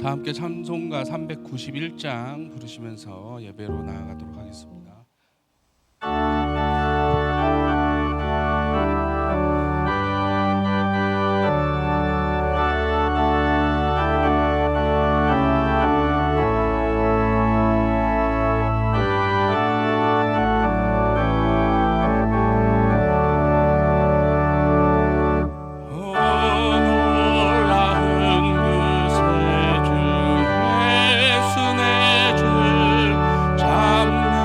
다 함께 찬송가 391장 부르시면서 예배로 나아가도록 하겠습니다. 잠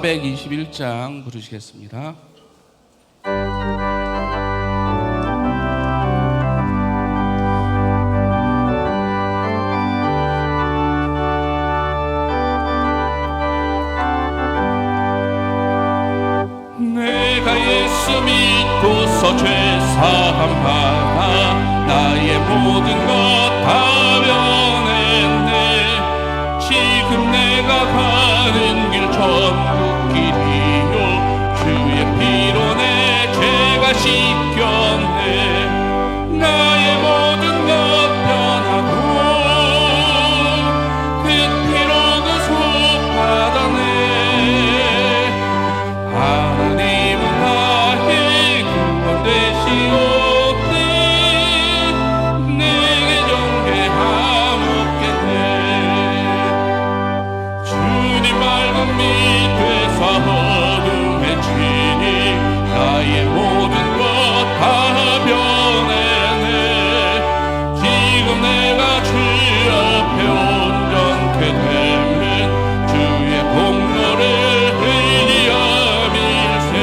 421장 부르시겠습니다. 내가 예수 믿고서 죄사함 받아 나의 모든 것 다 변했네. 지금 내가 가는 길 천국 길이요 주의 피로 내 죄가 씻겼네. 나의 모든 것 변하고 그 피로 구속받았네. 하나님은 나의 구원 되시오니 내게 정죄함 없겠네. 주님 말씀이 되사 어둠에 지니 나의 모든 것 다 변했네. 지금 내가 주 앞에 온전케 되면 주의 공로를 의지함일세.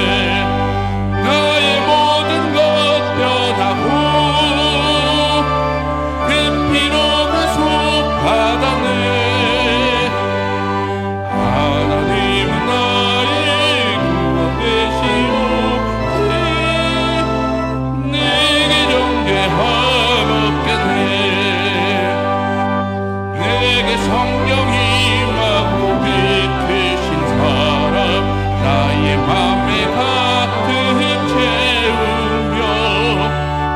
나의 모든 것 변하고 그 피로 구속받았네. 하나님은 나의 구원 되시오니 내게 정죄함 없겠네. 내게 성령 임하고 빛으신 사람 나의 맘에 가득 채우며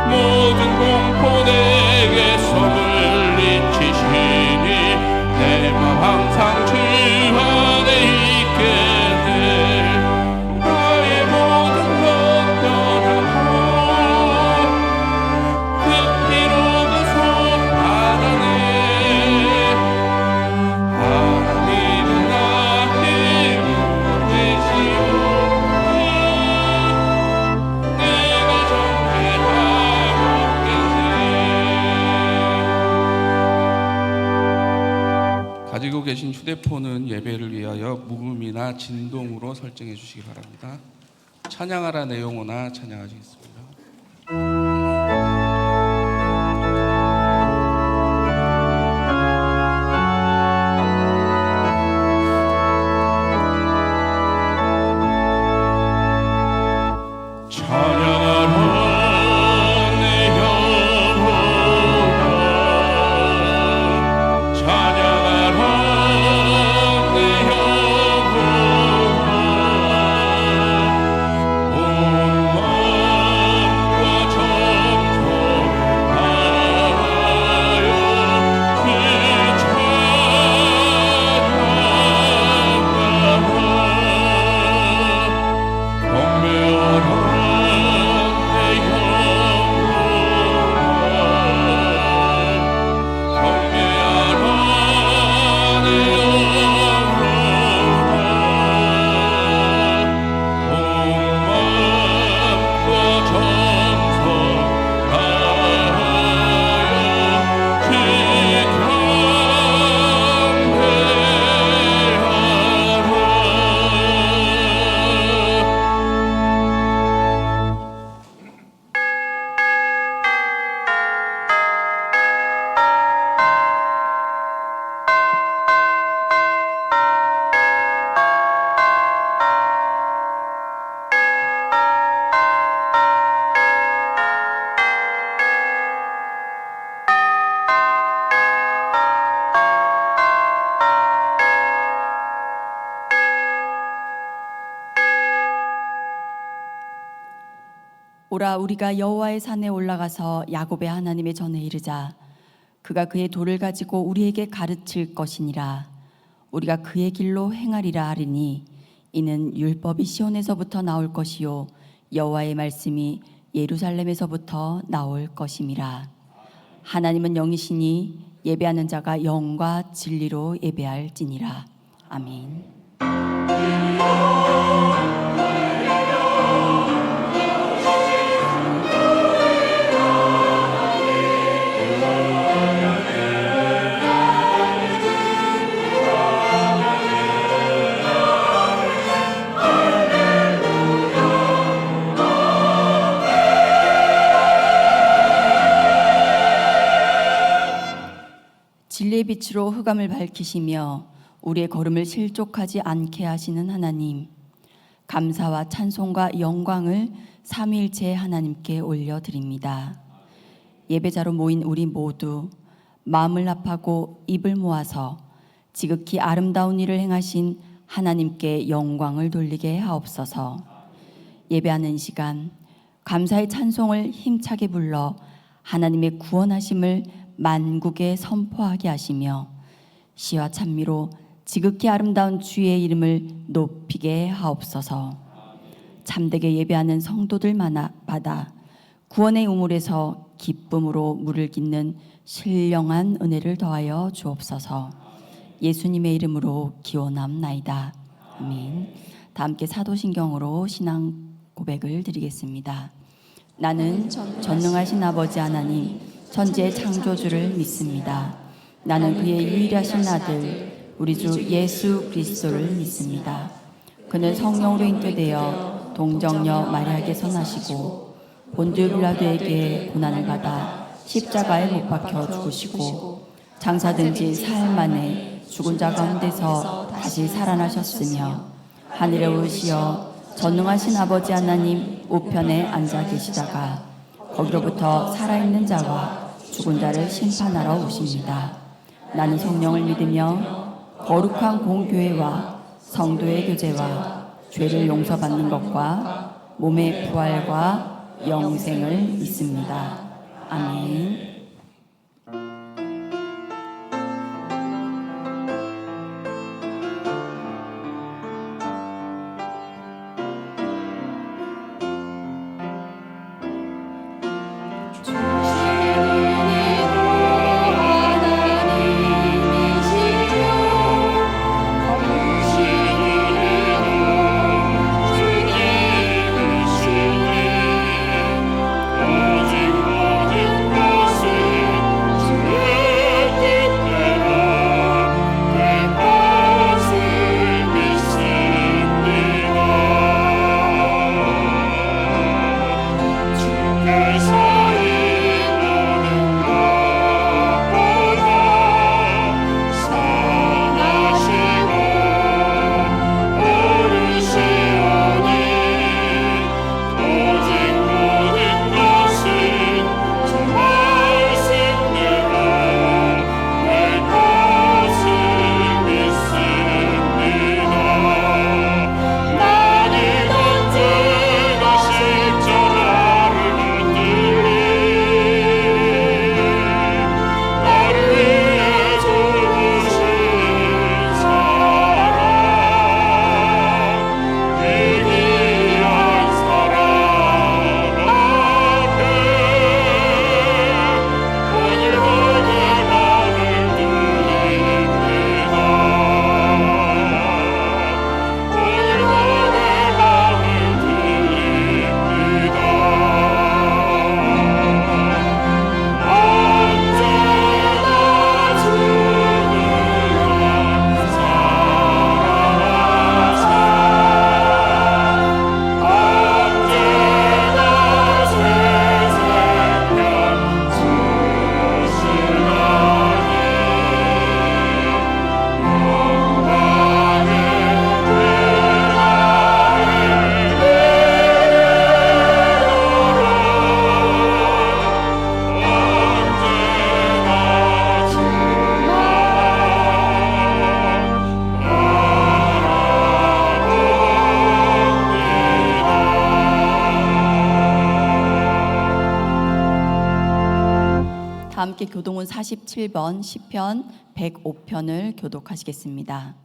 모든 공포 내게서 물리치시니 내 맘 항상 주 안에 있게 돼. 나의 모든 것 변하고 그 피로 구속받았네. 하나님은 나의 구원 되시오니 내가 정죄함 없겠네. 가지고 계신 휴대폰은 예배를 위하여 묵음이나 진동으로 설정해 주시기 바랍니다. 찬양하라 내용어나 찬양하시겠습니다. 찬양하라 내 영혼아 찬양하라 내 영혼아 온 마음과 정성 다하여 그 찬양하라. 경배하라 내 영혼아 경배하라 내 영혼아 온 마음과 정성 다하여 주 오라 우리가 여호와의 산에 올라가서 야곱의 하나님의 전에 이르자. 그가 그의 도를 가지고 우리에게 가르칠 것이니라. 우리가 그의 길로 행하리라 하리니 이는 율법이 시온에서부터 나올 것이요 여호와의 말씀이 예루살렘에서부터 나올 것임이라. 하나님은 영이시니 예배하는 자가 영과 진리로 예배할지니라. 아멘. 빛으로 흑암을 밝히시며 우리의 걸음을 실족하지 않게 하시는 하나님, 감사와 찬송과 영광을 삼위일체 하나님께 올려드립니다. 예배자로 모인 우리 모두 마음을 합하고 입을 모아서 지극히 아름다운 일을 행하신 하나님께 영광을 돌리게 하옵소서. 예배하는 시간 감사의 찬송을 힘차게 불러 하나님의 구원하심을 만국에 선포하게 하시며 시와 찬미로 지극히 아름다운 주의 이름을 높이게 하옵소서. 참되게 예배하는 성도들만 받아 구원의 우물에서 기쁨으로 물을 깃는 신령한 은혜를 더하여 주옵소서. 예수님의 이름으로 기원함나이다. 아멘. 다 함께 사도신경으로 신앙 고백을 드리겠습니다. 나는 전능하신 아버지 하나님 천지의 창조주를 믿습니다. 나는 그의 유일하신 아들 우리 주 예수 그리스도를 믿습니다. 그는 성령으로 잉태되어 동정녀 마리아에게서 나시고 본디오 빌라도에게 고난을 받아 십자가에 못 박혀 죽으시고 장사된 지 사흘 만에 죽은 자 가운데서 다시 살아나셨으며 하늘에 오르시어 전능하신 아버지 하나님 우편에 앉아 계시다가 거기로부터 살아있는 자와 죽은 자를 심판하러 오십니다. 나는 성령을 믿으며 거룩한 공교회와 성도의 교제와 죄를 용서받는 것과 몸의 부활과 영생을 믿습니다. 아멘. 함께 교동은 47번 시편 105편을 교독하시겠습니다.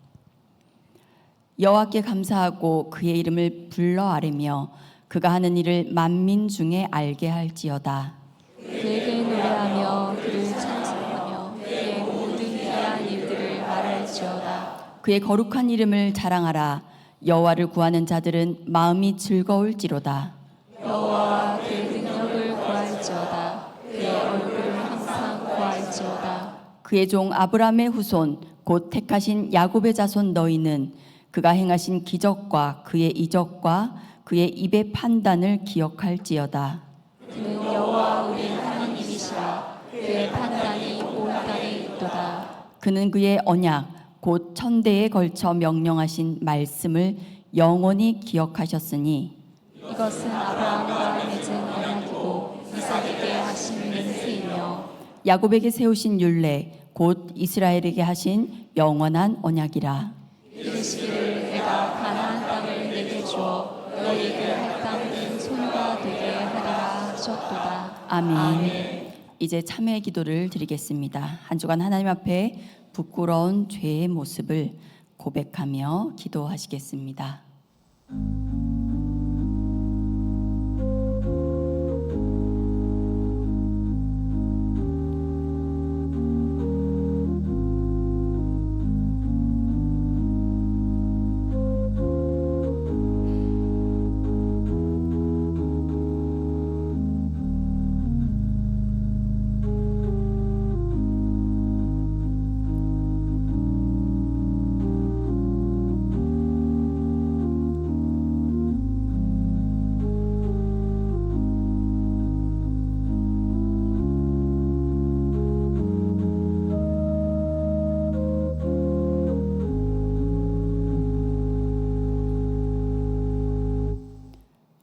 여호와께 감사하고 그의 이름을 불러 아뢰며 그가 하는 일을 만민 중에 알게 할지어다. 그에게 노래하며 그를 찬송하며 그의 모든 귀한 일들을 말할지어다. 그의 거룩한 이름을 자랑하라. 여호와를 구하는 자들은 마음이 즐거울지로다. 여호와와 그의 능력을 구할지어다. 그의 얼굴을 항상 구할지어다. 그의 종 아브라함의 후손 곧 택하신 야곱의 자손 너희는 그가 행하신 기적과 그의 이적과 그의 입의 판단을 기억할지어다. 그는 여호와 우리 하나님이시라. 그의 판단이 온 땅에 있도다. 그는 그의 언약 곧 천대에 걸쳐 명령하신 말씀을 영원히 기억하셨으니 이것은 아브라함과 맺은 언약이고 이삭에게 하신 맹세이며 야곱에게 세우신 율례 곧 이스라엘에게 하신 영원한 언약이라. 이르시기를 내가 가나안 땅을 내게 주어 너희에게 할당된 손과 되게 하리라 하셨도다. 아멘. 이제 참회의 기도를 드리겠습니다. 한 주간 하나님 앞에 부끄러운 죄의 모습을 고백하며 기도하시겠습니다.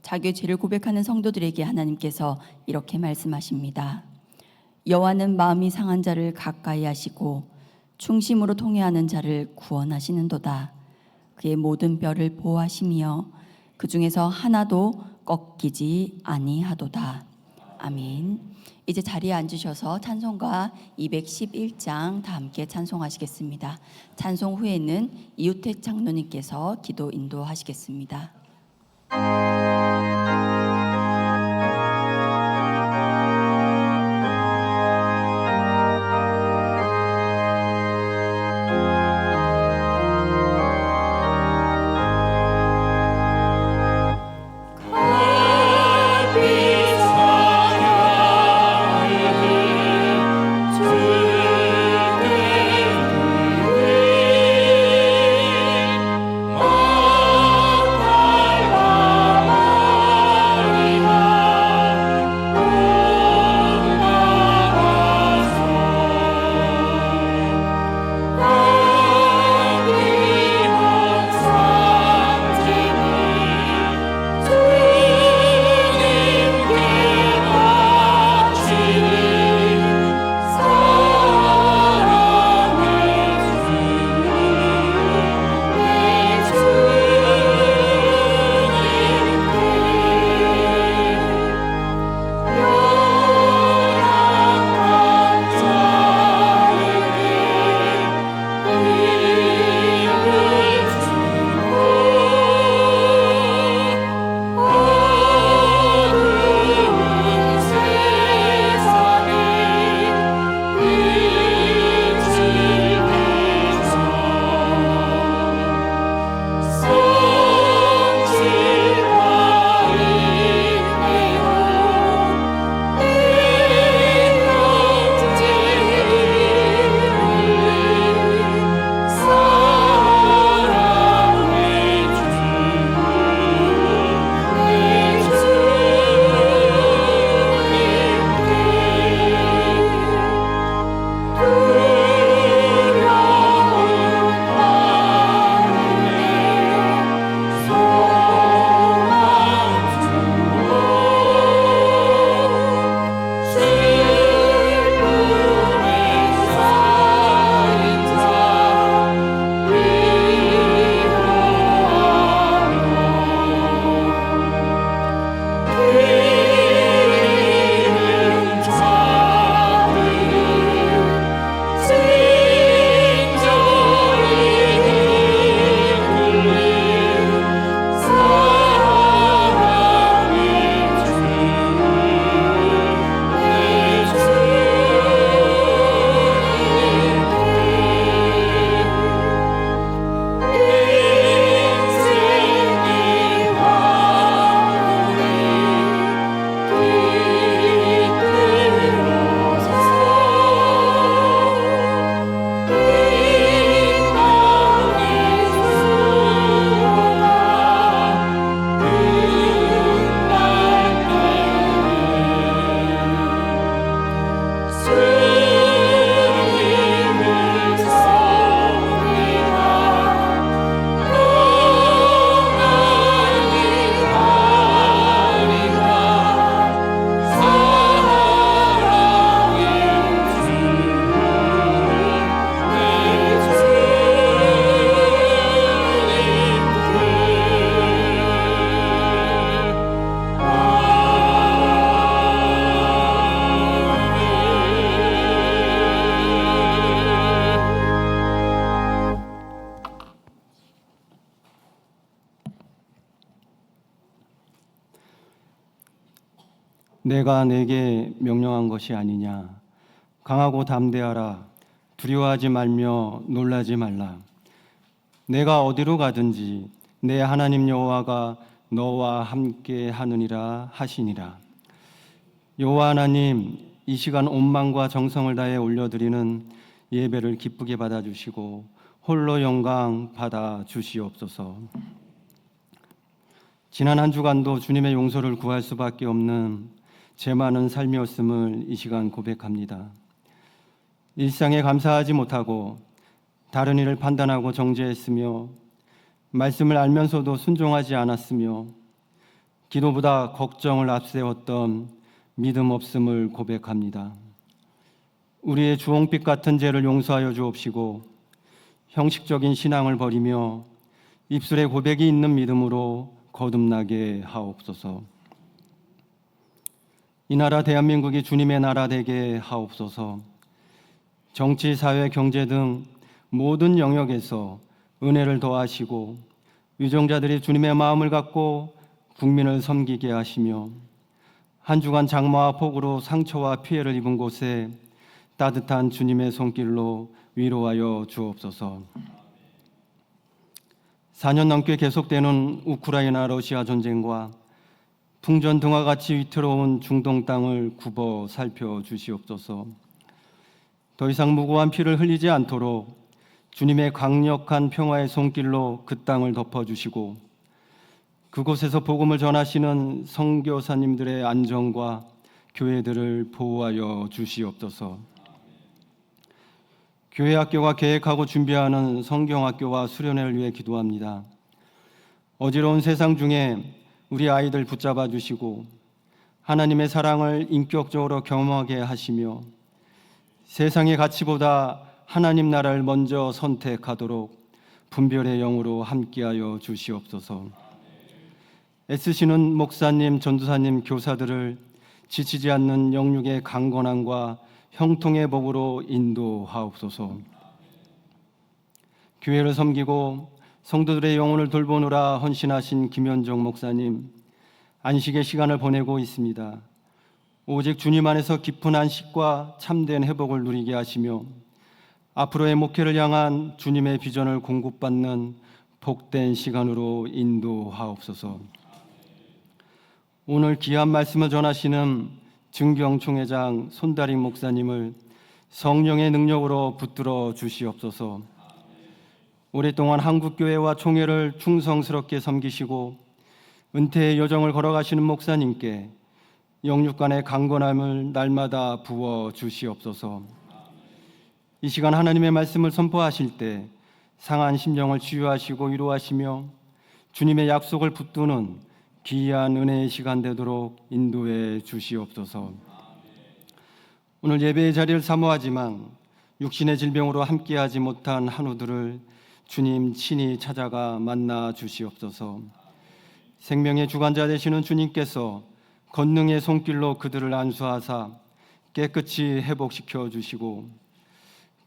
자기의 죄를 고백하는 성도들에게 하나님께서 이렇게 말씀하십니다. 여호와는 마음이 상한 자를 가까이 하시고 충심으로 통회하는 자를 구원하시는도다. 그의 모든 뼈를 보호하시며 그 중에서 하나도 꺾이지 아니하도다. 아멘. 이제 자리에 앉으셔서 찬송가 211장 다 함께 찬송하시겠습니다. 찬송 후에는 이우택 장로님께서 기도 인도하시겠습니다. 주 내가 내게 명령한 것이 아니냐. 강하고 담대하라. 두려워하지 말며 놀라지 말라. 내가 어디로 가든지 내 하나님 여호와가 너와 함께 하느니라 하시니라. 여호와 하나님, 이 시간 온 마음과 정성을 다해 올려드리는 예배를 기쁘게 받아주시고 홀로 영광 받아 주시옵소서. 지난 한 주간도 주님의 용서를 구할 수밖에 없는 제 많은 삶이었음을 이 시간 고백합니다. 일상에 감사하지 못하고 다른 일을 판단하고 정죄했으며 말씀을 알면서도 순종하지 않았으며 기도보다 걱정을 앞세웠던 믿음 없음을 고백합니다. 우리의 주홍빛 같은 죄를 용서하여 주옵시고 형식적인 신앙을 버리며 입술에 고백이 있는 믿음으로 거듭나게 하옵소서. 이 나라 대한민국이 주님의 나라 되게 하옵소서. 정치, 사회, 경제 등 모든 영역에서 은혜를 더하시고 유정자들이 주님의 마음을 갖고 국민을 섬기게 하시며 한 주간 장마와 폭우로 상처와 피해를 입은 곳에 따뜻한 주님의 손길로 위로하여 주옵소서. 4년 넘게 계속되는 우크라이나 러시아 전쟁과 풍전등화 같이 위태로운 중동 땅을 굽어 살펴 주시옵소서. 더 이상 무고한 피를 흘리지 않도록 주님의 강력한 평화의 손길로 그 땅을 덮어주시고 그곳에서 복음을 전하시는 선교사님들의 안전과 교회들을 보호하여 주시옵소서. 교회 학교가 계획하고 준비하는 성경학교와 수련회를 위해 기도합니다. 어지러운 세상 중에 우리 아이들 붙잡아 주시고 하나님의 사랑을 인격적으로 경험하게 하시며 세상의 가치보다 하나님 나라를 먼저 선택하도록 분별의 영으로 함께하여 주시옵소서. 애쓰시는 목사님, 전도사님, 교사들을 지치지 않는 영육의 강건함과 형통의 복으로 인도하옵소서. 교회를 섬기고 성도들의 영혼을 돌보느라 헌신하신 김현정 목사님, 안식의 시간을 보내고 있습니다. 오직 주님 안에서 깊은 안식과 참된 회복을 누리게 하시며 앞으로의 목회를 향한 주님의 비전을 공급받는 복된 시간으로 인도하옵소서. 오늘 귀한 말씀을 전하시는 증경총회장 손다림 목사님을 성령의 능력으로 붙들어 주시옵소서. 오랫동안 한국교회와 총회를 충성스럽게 섬기시고 은퇴의 여정을 걸어가시는 목사님께 영육간의 강건함을 날마다 부어 주시옵소서. 이 시간 하나님의 말씀을 선포하실 때 상한 심령을 치유하시고 위로하시며 주님의 약속을 붙드는 귀한 은혜의 시간 되도록 인도해 주시옵소서. 오늘 예배의 자리를 사모하지만 육신의 질병으로 함께하지 못한 한우들을 주님 친히 찾아가 만나 주시옵소서. 생명의 주관자 되시는 주님께서 권능의 손길로 그들을 안수하사 깨끗이 회복시켜 주시고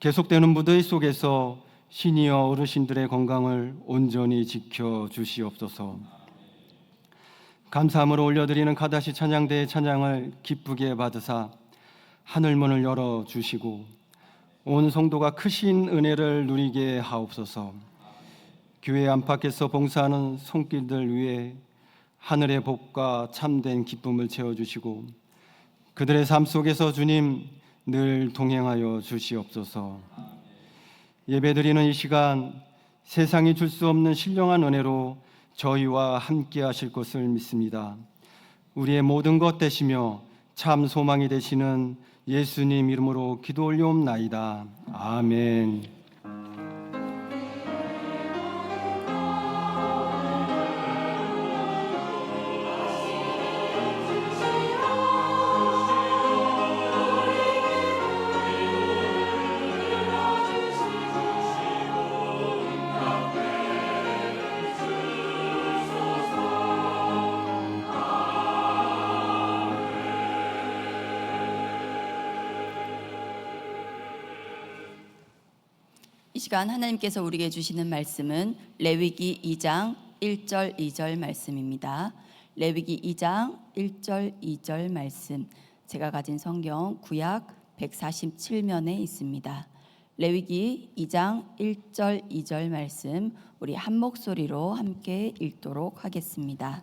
계속되는 무더위 속에서 시니어 어르신들의 건강을 온전히 지켜 주시옵소서. 감사함으로 올려드리는 가다시 찬양대의 찬양을 기쁘게 받으사 하늘문을 열어 주시고 온 성도가 크신 은혜를 누리게 하옵소서. 교회 안팎에서 봉사하는 손길들 위에 하늘의 복과 참된 기쁨을 채워주시고 그들의 삶 속에서 주님 늘 동행하여 주시옵소서. 예배드리는 이 시간 세상이 줄 수 없는 신령한 은혜로 저희와 함께 하실 것을 믿습니다. 우리의 모든 것 되시며 참 소망이 되시는 예수님 이름으로 기도 올려옵나이다. 아멘. 이 시간 하나님께서 우리에게 주시는 말씀은 레위기 2장 1절 2절 말씀입니다. 레위기 2장 1절 2절 말씀, 제가 가진 성경 구약 147면에 있습니다. 레위기 2장 1절 2절 말씀, 우리 한 목소리로 함께 읽도록 하겠습니다.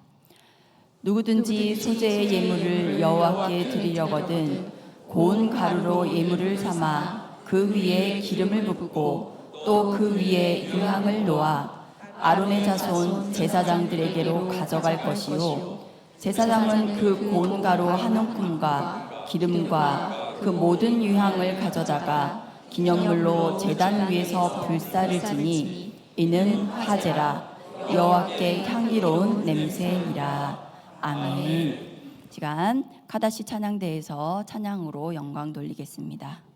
누구든지 소재의 예물을 여호와께 드리려거든 고운 가루로 예물을 삼아 그 위에 기름을 붓고 또 그 위에 유향을 놓아 아론의 자손 제사장들에게로 가져갈 것이요, 제사장은 그 고운 가루 한 움큼과 기름과 그 모든 유향을 가져다가 기념물로 제단 위에서 불사를 지니 이는 화제라, 여호와께 향기로운 냄새니라. 아멘. 시간 카다시 찬양대에서 찬양으로 영광 돌리겠습니다.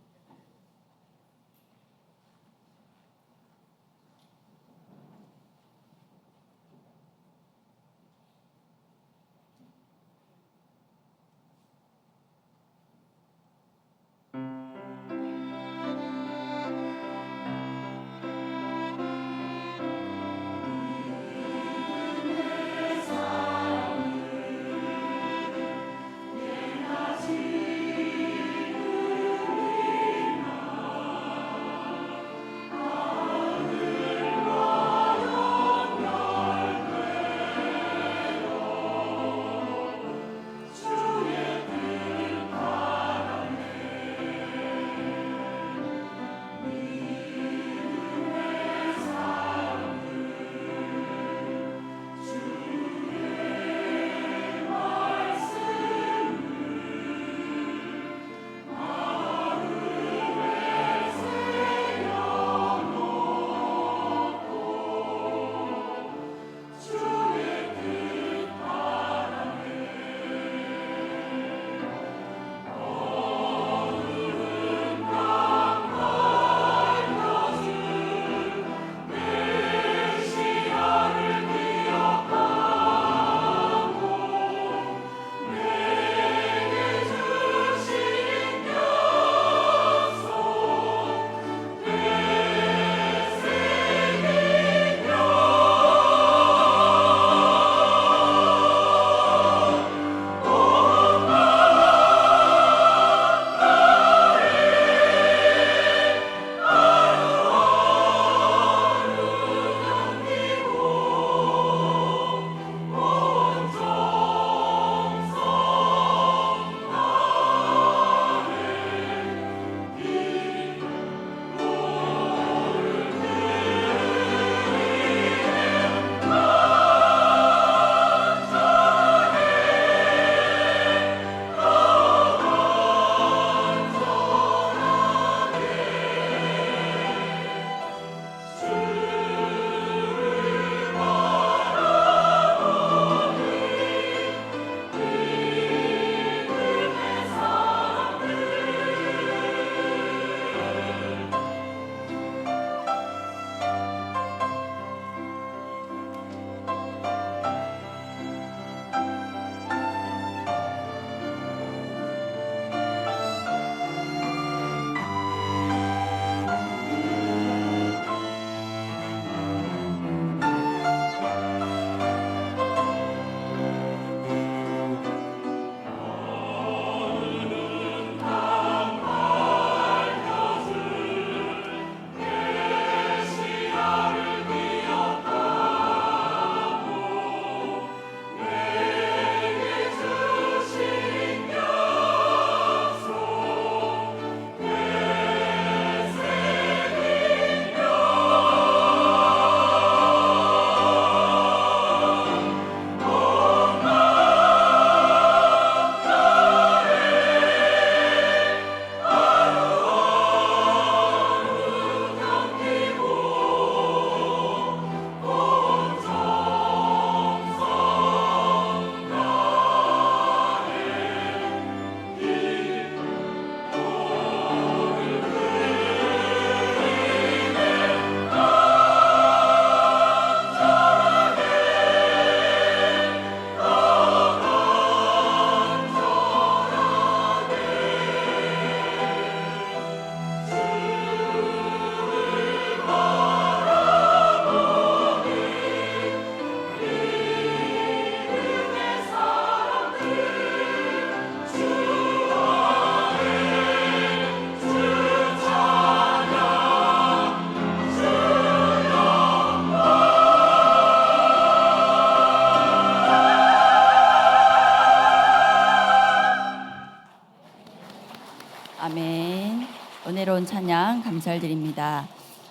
아멘. 은혜로운 찬양 감사드립니다.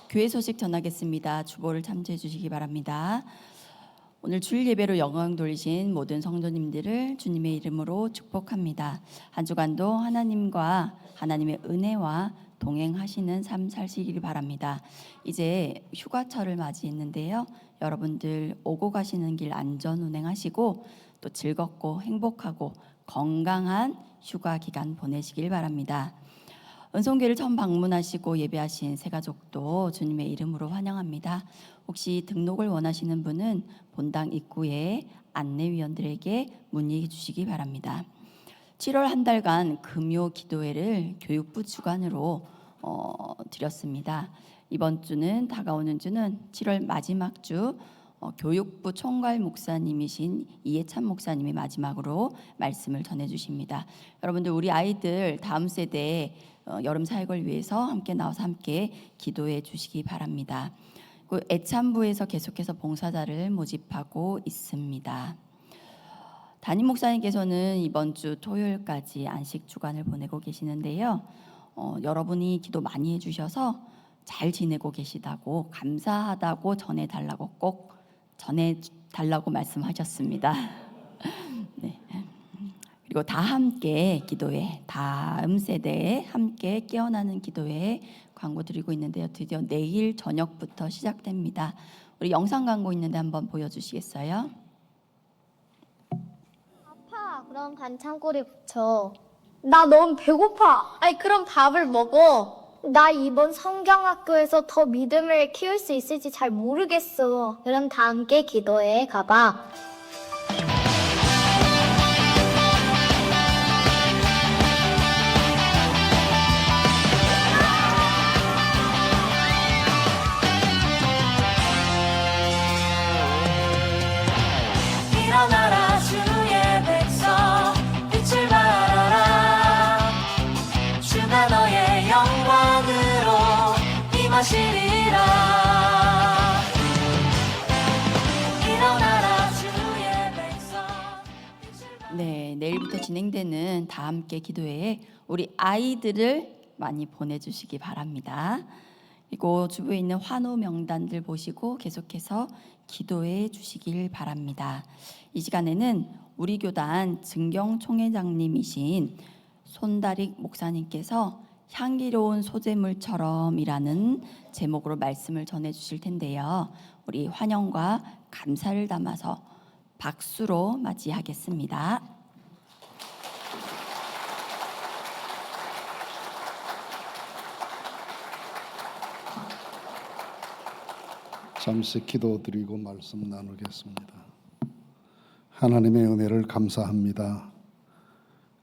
교회 소식 전하겠습니다. 주보를 참조해 주시기 바랍니다. 오늘 주일 예배로 영광 돌리신 모든 성도님들을 주님의 이름으로 축복합니다. 한 주간도 하나님과 하나님의 은혜와 동행하시는 삶 사시길 바랍니다. 이제 휴가철을 맞이했는데요. 여러분들 오고 가시는 길 안전 운행하시고 또 즐겁고 행복하고 건강한 휴가 기간 보내시길 바랍니다. 은송교회를 처음 방문하시고 예배하신 새가족도 주님의 이름으로 환영합니다. 혹시 등록을 원하시는 분은 본당 입구에 안내위원들에게 문의해 주시기 바랍니다. 7월 한 달간 금요 기도회를 교육부 주관으로 드렸습니다. 이번 주는 다가오는 주는 7월 마지막 주 교육부 총괄 목사님이신 이해찬 목사님이 마지막으로 말씀을 전해주십니다. 여러분들 우리 아이들 다음 세대 여름 사역을 위해서 함께 나와서 함께 기도해 주시기 바랍니다. 그 애참부에서 계속해서 봉사자를 모집하고 있습니다. 담임 목사님께서는 이번 주 토요일까지 안식 주간을 보내고 계시는데요. 여러분이 기도 많이 해주셔서 잘 지내고 계시다고 감사하다고 전해달라고 꼭 전해달라고 말씀하셨습니다. 네. 그리고 다 함께 기도회, 다음 세대에 함께 깨어나는 기도회 광고 드리고 있는데요. 드디어 내일 저녁부터 시작됩니다. 우리 영상 광고 있는데 한번 보여주시겠어요? 아파. 그럼 반창고리 붙여. 나 너무 배고파. 아이 그럼 밥을 먹어. 나 이번 성경학교에서 더 믿음을 키울 수 있을지 잘 모르겠어. 그럼 다 함께 기도해 가봐. 일어나라 주의 백성 빛을 발하라 주가 너의 영광으로 임하시리라 일어나라 주의 백성 빛을 발하라. 네, 내일부터 진행되는 다 함께 기도회에 우리 아이들을 많이 보내주시기 바랍니다. 그리고 주부에 있는 환호 명단들 보시고 계속해서 기도해 주시길 바랍니다. 이 시간에는 우리 교단 증경 총회장님이신 손다릭 목사님께서 향기로운 소재물처럼이라는 제목으로 말씀을 전해 주실 텐데요. 우리 환영과 감사를 담아서 박수로 맞이하겠습니다. 잠시 기도드리고 말씀 나누겠습니다. 하나님의 은혜를 감사합니다.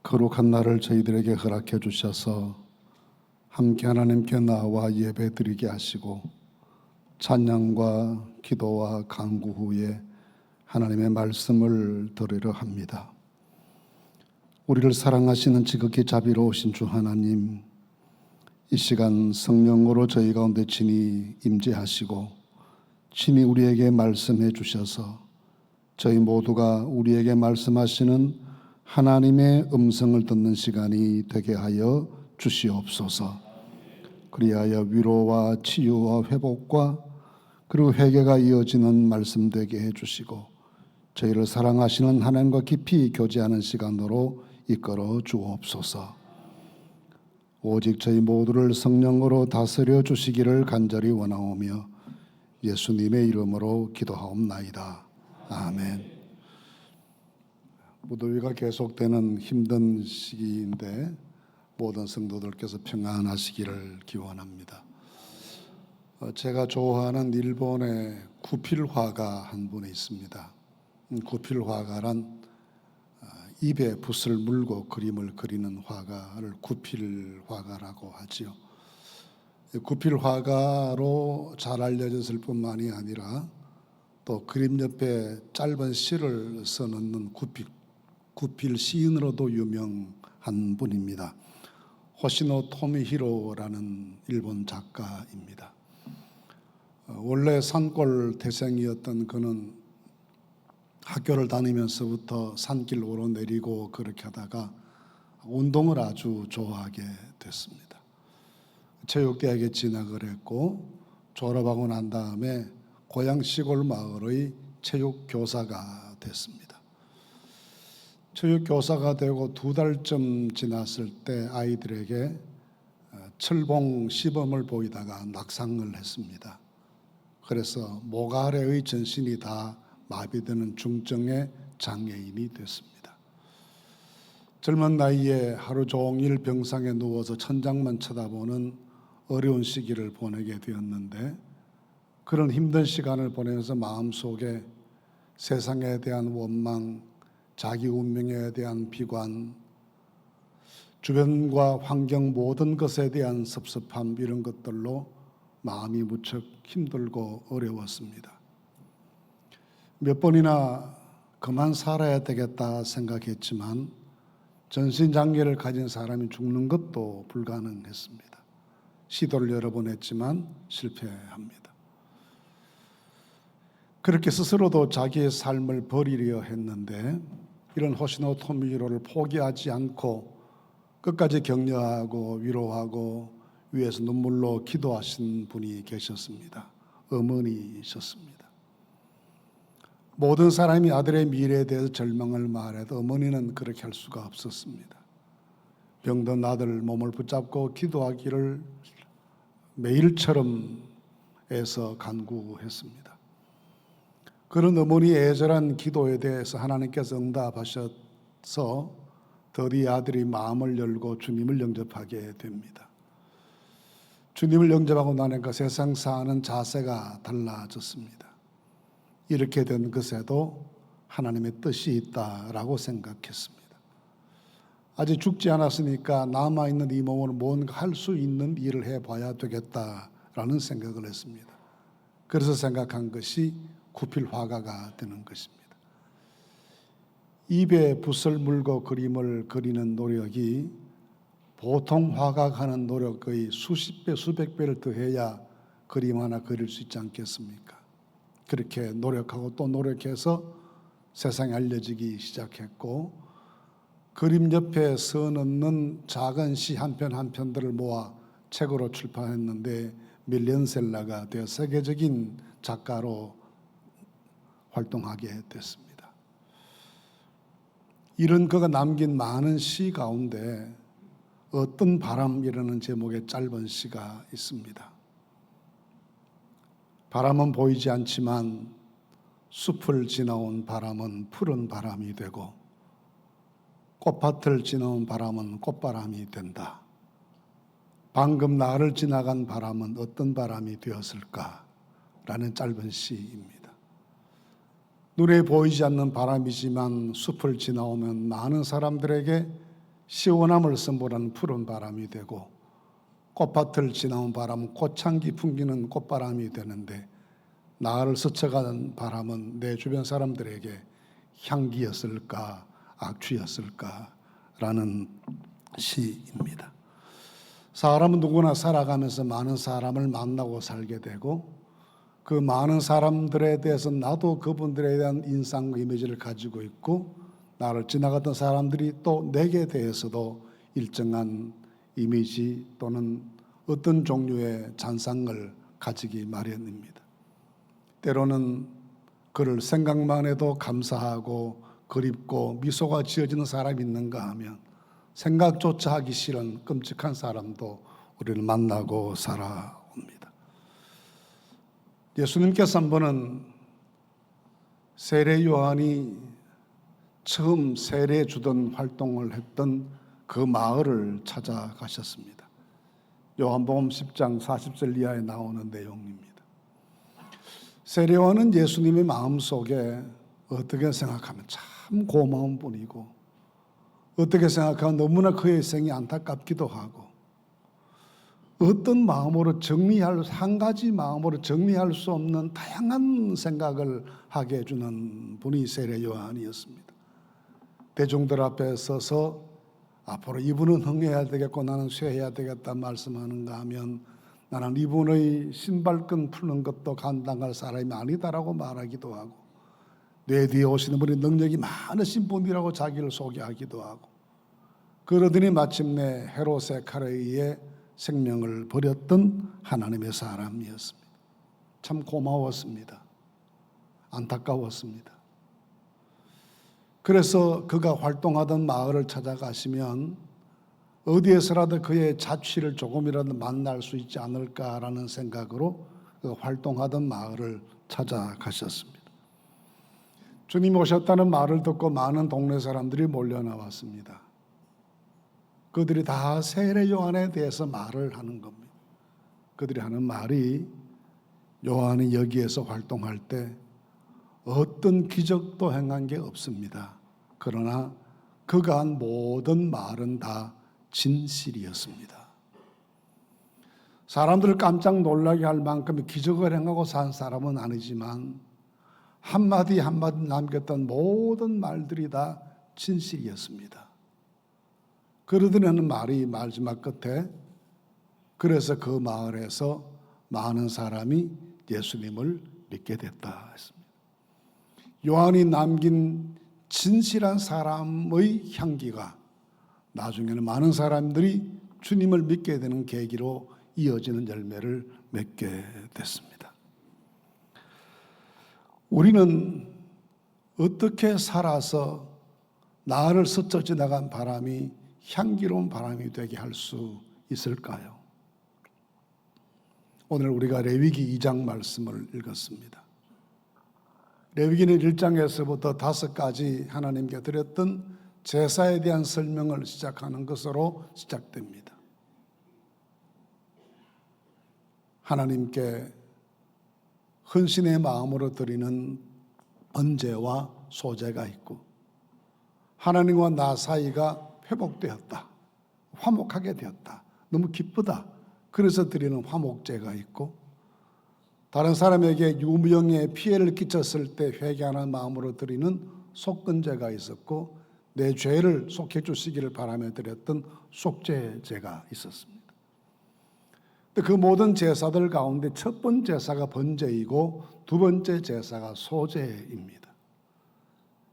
거룩한 날을 저희들에게 허락해 주셔서 함께 하나님께 나와 예배드리게 하시고 찬양과 기도와 간구 후에 하나님의 말씀을 들으려 합니다. 우리를 사랑하시는 지극히 자비로우신 주 하나님, 이 시간 성령으로 저희 가운데 친히 임재하시고 친히 우리에게 말씀해 주셔서 저희 모두가 우리에게 말씀하시는 하나님의 음성을 듣는 시간이 되게 하여 주시옵소서. 그리하여 위로와 치유와 회복과 그리고 회개가 이어지는 말씀 되게 해주시고 저희를 사랑하시는 하나님과 깊이 교제하는 시간으로 이끌어 주옵소서. 오직 저희 모두를 성령으로 다스려 주시기를 간절히 원하오며 예수님의 이름으로 기도하옵나이다. 아멘. 무더위가 계속되는 힘든 시기인데 모든 성도들께서 평안하시기를 기원합니다. 제가 좋아하는 일본의 구필화가 한 분이 있습니다. 구필화가란 입에 붓을 물고 그림을 그리는 화가를 구필화가라고 하지요. 구필화가로 잘 알려졌을 뿐만이 아니라 또 그림 옆에 짧은 시를 써놓는 구필 시인으로도 유명한 분입니다. 호시노 토미히로라는 일본 작가입니다. 원래 산골 태생이었던 그는 학교를 다니면서부터 산길 오르내리고 그렇게 하다가 운동을 아주 좋아하게 됐습니다. 체육대학에 진학을 했고 졸업하고 난 다음에 고향 시골 마을의 체육교사가 됐습니다. 체육교사가 되고 2달쯤 지났을 때 아이들에게 철봉 시범을 보이다가 낙상을 했습니다. 그래서 목 아래의 전신이 다 마비되는 중증의 장애인이 됐습니다. 젊은 나이에 하루 종일 병상에 누워서 천장만 쳐다보는 어려운 시기를 보내게 되었는데, 그런 힘든 시간을 보내면서 마음속에 세상에 대한 원망, 자기 운명에 대한 비관, 주변과 환경 모든 것에 대한 섭섭함, 이런 것들로 마음이 무척 힘들고 어려웠습니다. 몇 번이나 그만 살아야 되겠다 생각했지만 전신장애를 가진 사람이 죽는 것도 불가능했습니다. 시도를 여러 번 했지만 실패합니다. 그렇게 스스로도 자기의 삶을 버리려 했는데 이런 호시노 토미히로를 포기하지 않고 끝까지 격려하고 위로하고 위에서 눈물로 기도하신 분이 계셨습니다. 어머니셨습니다. 모든 사람이 아들의 미래에 대해서 절망을 말해도 어머니는 그렇게 할 수가 없었습니다. 병든 아들 몸을 붙잡고 기도하기를 매일처럼 애써 간구했습니다. 그런 어머니의 애절한 기도에 대해서 하나님께서 응답하셔서 드디어 아들이 마음을 열고 주님을 영접하게 됩니다. 주님을 영접하고 나니까 세상 사는 자세가 달라졌습니다. 이렇게 된 것에도 하나님의 뜻이 있다라고 생각했습니다. 아직 죽지 않았으니까 남아있는 이 몸으로 뭔가 할 수 있는 일을 해봐야 되겠다라는 생각을 했습니다. 그래서 생각한 것이 구필 화가가 되는 것입니다. 입에 붓을 물고 그림을 그리는 노력이 보통 화가가 하는 노력의 수십 배, 수백 배를 더해야 그림 하나 그릴 수 있지 않겠습니까? 그렇게 노력하고 또 노력해서 세상에 알려지기 시작했고, 그림 옆에 써넣는 작은 시 한 편 한 편들을 모아 책으로 출판했는데 밀리언셀러가 되어 세계적인 작가로 활동하게 됐습니다. 이런 그가 남긴 많은 시 가운데 어떤 바람이라는 제목의 짧은 시가 있습니다. 바람은 보이지 않지만 숲을 지나온 바람은 푸른 바람이 되고 꽃밭을 지나온 바람은 꽃바람이 된다. 방금 나를 지나간 바람은 어떤 바람이 되었을까? 라는 짧은 시입니다. 눈에 보이지 않는 바람이지만 숲을 지나오면 많은 사람들에게 시원함을 선물하는 푸른 바람이 되고, 꽃밭을 지나온 바람은 꽃향기 풍기는 꽃바람이 되는데, 나를 스쳐가는 바람은 내 주변 사람들에게 향기였을까, 악취였을까? 라는 시입니다. 사람은 누구나 살아가면서 많은 사람을 만나고 살게 되고, 그 많은 사람들에 대해서 나도 그분들에 대한 인상, 이미지를 가지고 있고, 나를 지나갔던 사람들이 또 내게 대해서도 일정한 이미지 또는 어떤 종류의 잔상을 가지기 마련입니다. 때로는 그를 생각만 해도 감사하고 그립고 미소가 지어지는 사람이 있는가 하면 생각조차 하기 싫은 끔찍한 사람도 우리를 만나고 살아옵니다. 예수님께서 한 번은 세례 요한이 처음 세례 주던 활동을 했던 그 마을을 찾아가셨습니다. 요한복음 10장 40절 이하에 나오는 내용입니다. 세례 요한은 예수님의 마음속에 어떻게 생각하면 참 고마운 분이고, 어떻게 생각하면 너무나 그의 생이 안타깝기도 하고, 어떤 마음으로 한 가지 마음으로 정리할 수 없는 다양한 생각을 하게 해주는 분이 세례 요한이었습니다. 대중들 앞에 서서 앞으로 이분은 흥해야 되겠고 나는 쇠해야 되겠다 말씀하는가 하면, 나는 이분의 신발끈 푸는 것도 감당할 사람이 아니다라고 말하기도 하고, 내 뒤에 오시는 분이 능력이 많으신 분이라고 자기를 소개하기도 하고, 그러더니 마침내 헤롯의 칼에 의해 생명을 버렸던 하나님의 사람이었습니다. 참 고마웠습니다. 안타까웠습니다. 그래서 그가 활동하던 마을을 찾아가시면 어디에서라도 그의 자취를 조금이라도 만날 수 있지 않을까라는 생각으로 그 활동하던 마을을 찾아가셨습니다. 주님 오셨다는 말을 듣고 많은 동네 사람들이 몰려 나왔습니다. 그들이 다 세례 요한에 대해서 말을 하는 겁니다. 그들이 하는 말이 요한이 여기에서 활동할 때 어떤 기적도 행한 게 없습니다. 그러나 그가 한 모든 말은 다 진실이었습니다. 사람들을 깜짝 놀라게 할 만큼 기적을 행하고 산 사람은 아니지만 한마디 한마디 남겼던 모든 말들이 다 진실이었습니다. 그러더니 하는 말이 마지막 끝에 그래서 그 마을에서 많은 사람이 예수님을 믿게 됐다 했습니다. 요한이 남긴 진실한 사람의 향기가 나중에는 많은 사람들이 주님을 믿게 되는 계기로 이어지는 열매를 맺게 됐습니다. 우리는 어떻게 살아서 나를 스쳐 지나간 바람이 향기로운 바람이 되게 할 수 있을까요? 오늘 우리가 레위기 2장 말씀을 읽었습니다. 레위기는 1장에서부터 5가지 하나님께 드렸던 제사에 대한 설명을 시작하는 것으로 시작됩니다. 하나님께 헌신의 마음으로 드리는 번제와 소제가 있고 하나님과 나 사이가 회복되었다. 화목하게 되었다. 너무 기쁘다. 그래서 드리는 화목제가 있고 다른 사람에게 유명의 피해를 끼쳤을 때 회개하는 마음으로 드리는 속건제가 있었고 내 죄를 속해 주시기를 바라며 드렸던 속죄제가 있었습니다. 그 모든 제사들 가운데 첫 번째 제사가 번제이고 두 번째 제사가 소제입니다.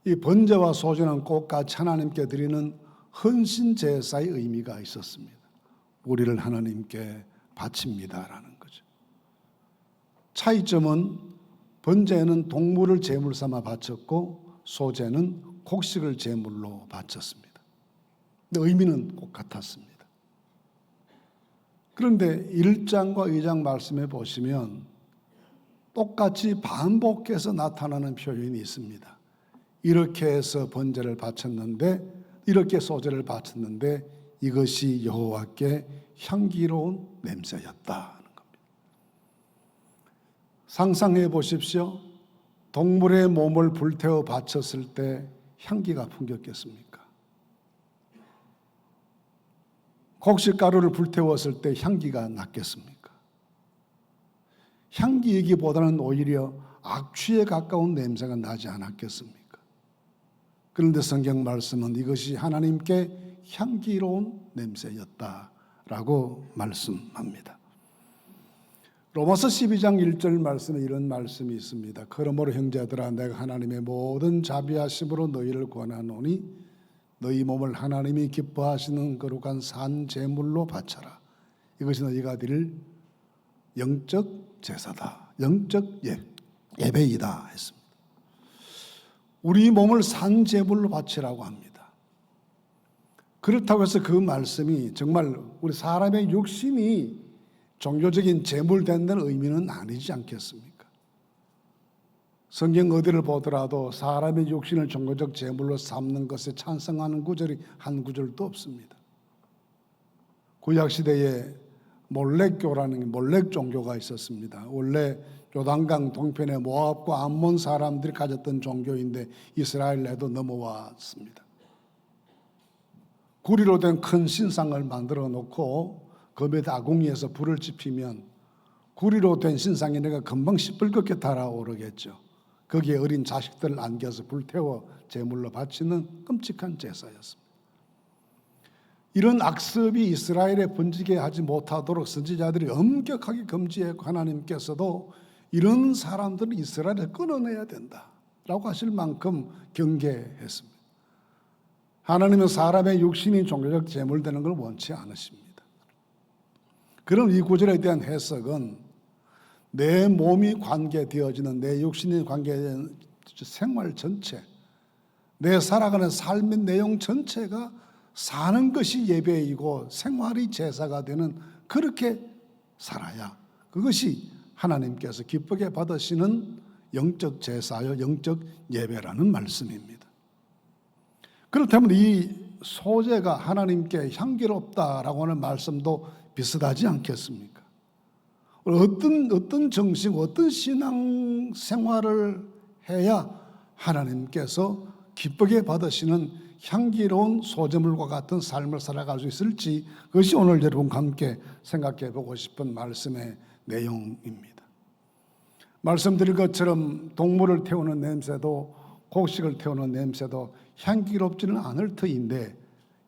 이 번제와 소제는 똑같이 하나님께 드리는 헌신 제사의 의미가 있었습니다. 우리를 하나님께 바칩니다라는 거죠. 차이점은 번제는 동물을 제물 삼아 바쳤고 소제는 곡식을 제물로 바쳤습니다. 근데 의미는 똑같았습니다. 그런데 1장과 2장 말씀에 보시면 똑같이 반복해서 나타나는 표현이 있습니다. 이렇게 해서 번제를 바쳤는데 이렇게 소제를 바쳤는데 이것이 여호와께 향기로운 냄새였다 하는 겁니다. 상상해 보십시오. 동물의 몸을 불태워 바쳤을 때 향기가 풍겼겠습니까? 곡식가루를 불태웠을 때 향기가 났겠습니까? 향기이기보다는 오히려 악취에 가까운 냄새가 나지 않았겠습니까? 그런데 성경 말씀은 이것이 하나님께 향기로운 냄새였다라고 말씀합니다. 로마서 12장 1절 말씀에 이런 말씀이 있습니다. 그러므로 형제들아 내가 하나님의 모든 자비하심으로 너희를 권하노니 너희 몸을 하나님이 기뻐하시는 거룩한 산 제물로 바쳐라. 이것이 너희가 드릴 영적 제사다. 영적 예배이다 했습니다. 우리 몸을 산 제물로 바치라고 합니다. 그렇다고 해서 그 말씀이 정말 우리 사람의 육신이 종교적인 제물 된다는 의미는 아니지 않겠습니까? 성경 어디를 보더라도 사람의 육신을 종교적 제물로 삼는 것에 찬성하는 구절이 한 구절도 없습니다. 구약시대에 몰렉교라는 몰렉 종교가 있었습니다. 원래 요단강 동편의 모압과 암몬 사람들이 가졌던 종교인데 이스라엘에도 넘어왔습니다. 구리로 된 큰 신상을 만들어 놓고 그 밑에 아궁이에서 불을 지피면 구리로 된 신상이 내가 금방 시뻘겋게 달아오르겠죠. 거기에 어린 자식들을 안겨서 불태워 제물로 바치는 끔찍한 제사였습니다. 이런 악습이 이스라엘에 번지게 하지 못하도록 선지자들이 엄격하게 금지했고 하나님께서도 이런 사람들은 이스라엘을 끊어내야 된다라고 하실 만큼 경계했습니다. 하나님은 사람의 육신이 종교적 제물되는 걸 원치 않으십니다. 그럼 이 구절에 대한 해석은 내 몸이 관계되어지는, 내 육신이 관계되는 생활 전체, 내 살아가는 삶의 내용 전체가 사는 것이 예배이고 생활이 제사가 되는, 그렇게 살아야 그것이 하나님께서 기쁘게 받으시는 영적 제사요, 영적 예배라는 말씀입니다. 그렇다면 이 소재가 하나님께 향기롭다라고 하는 말씀도 비슷하지 않겠습니까? 어떤 정신, 어떤 신앙 생활을 해야 하나님께서 기쁘게 받으시는 향기로운 소재물과 같은 삶을 살아갈 수 있을지, 그것이 오늘 여러분과 함께 생각해 보고 싶은 말씀의 내용입니다. 말씀드린 것처럼 동물을 태우는 냄새도, 곡식을 태우는 냄새도 향기롭지는 않을 터인데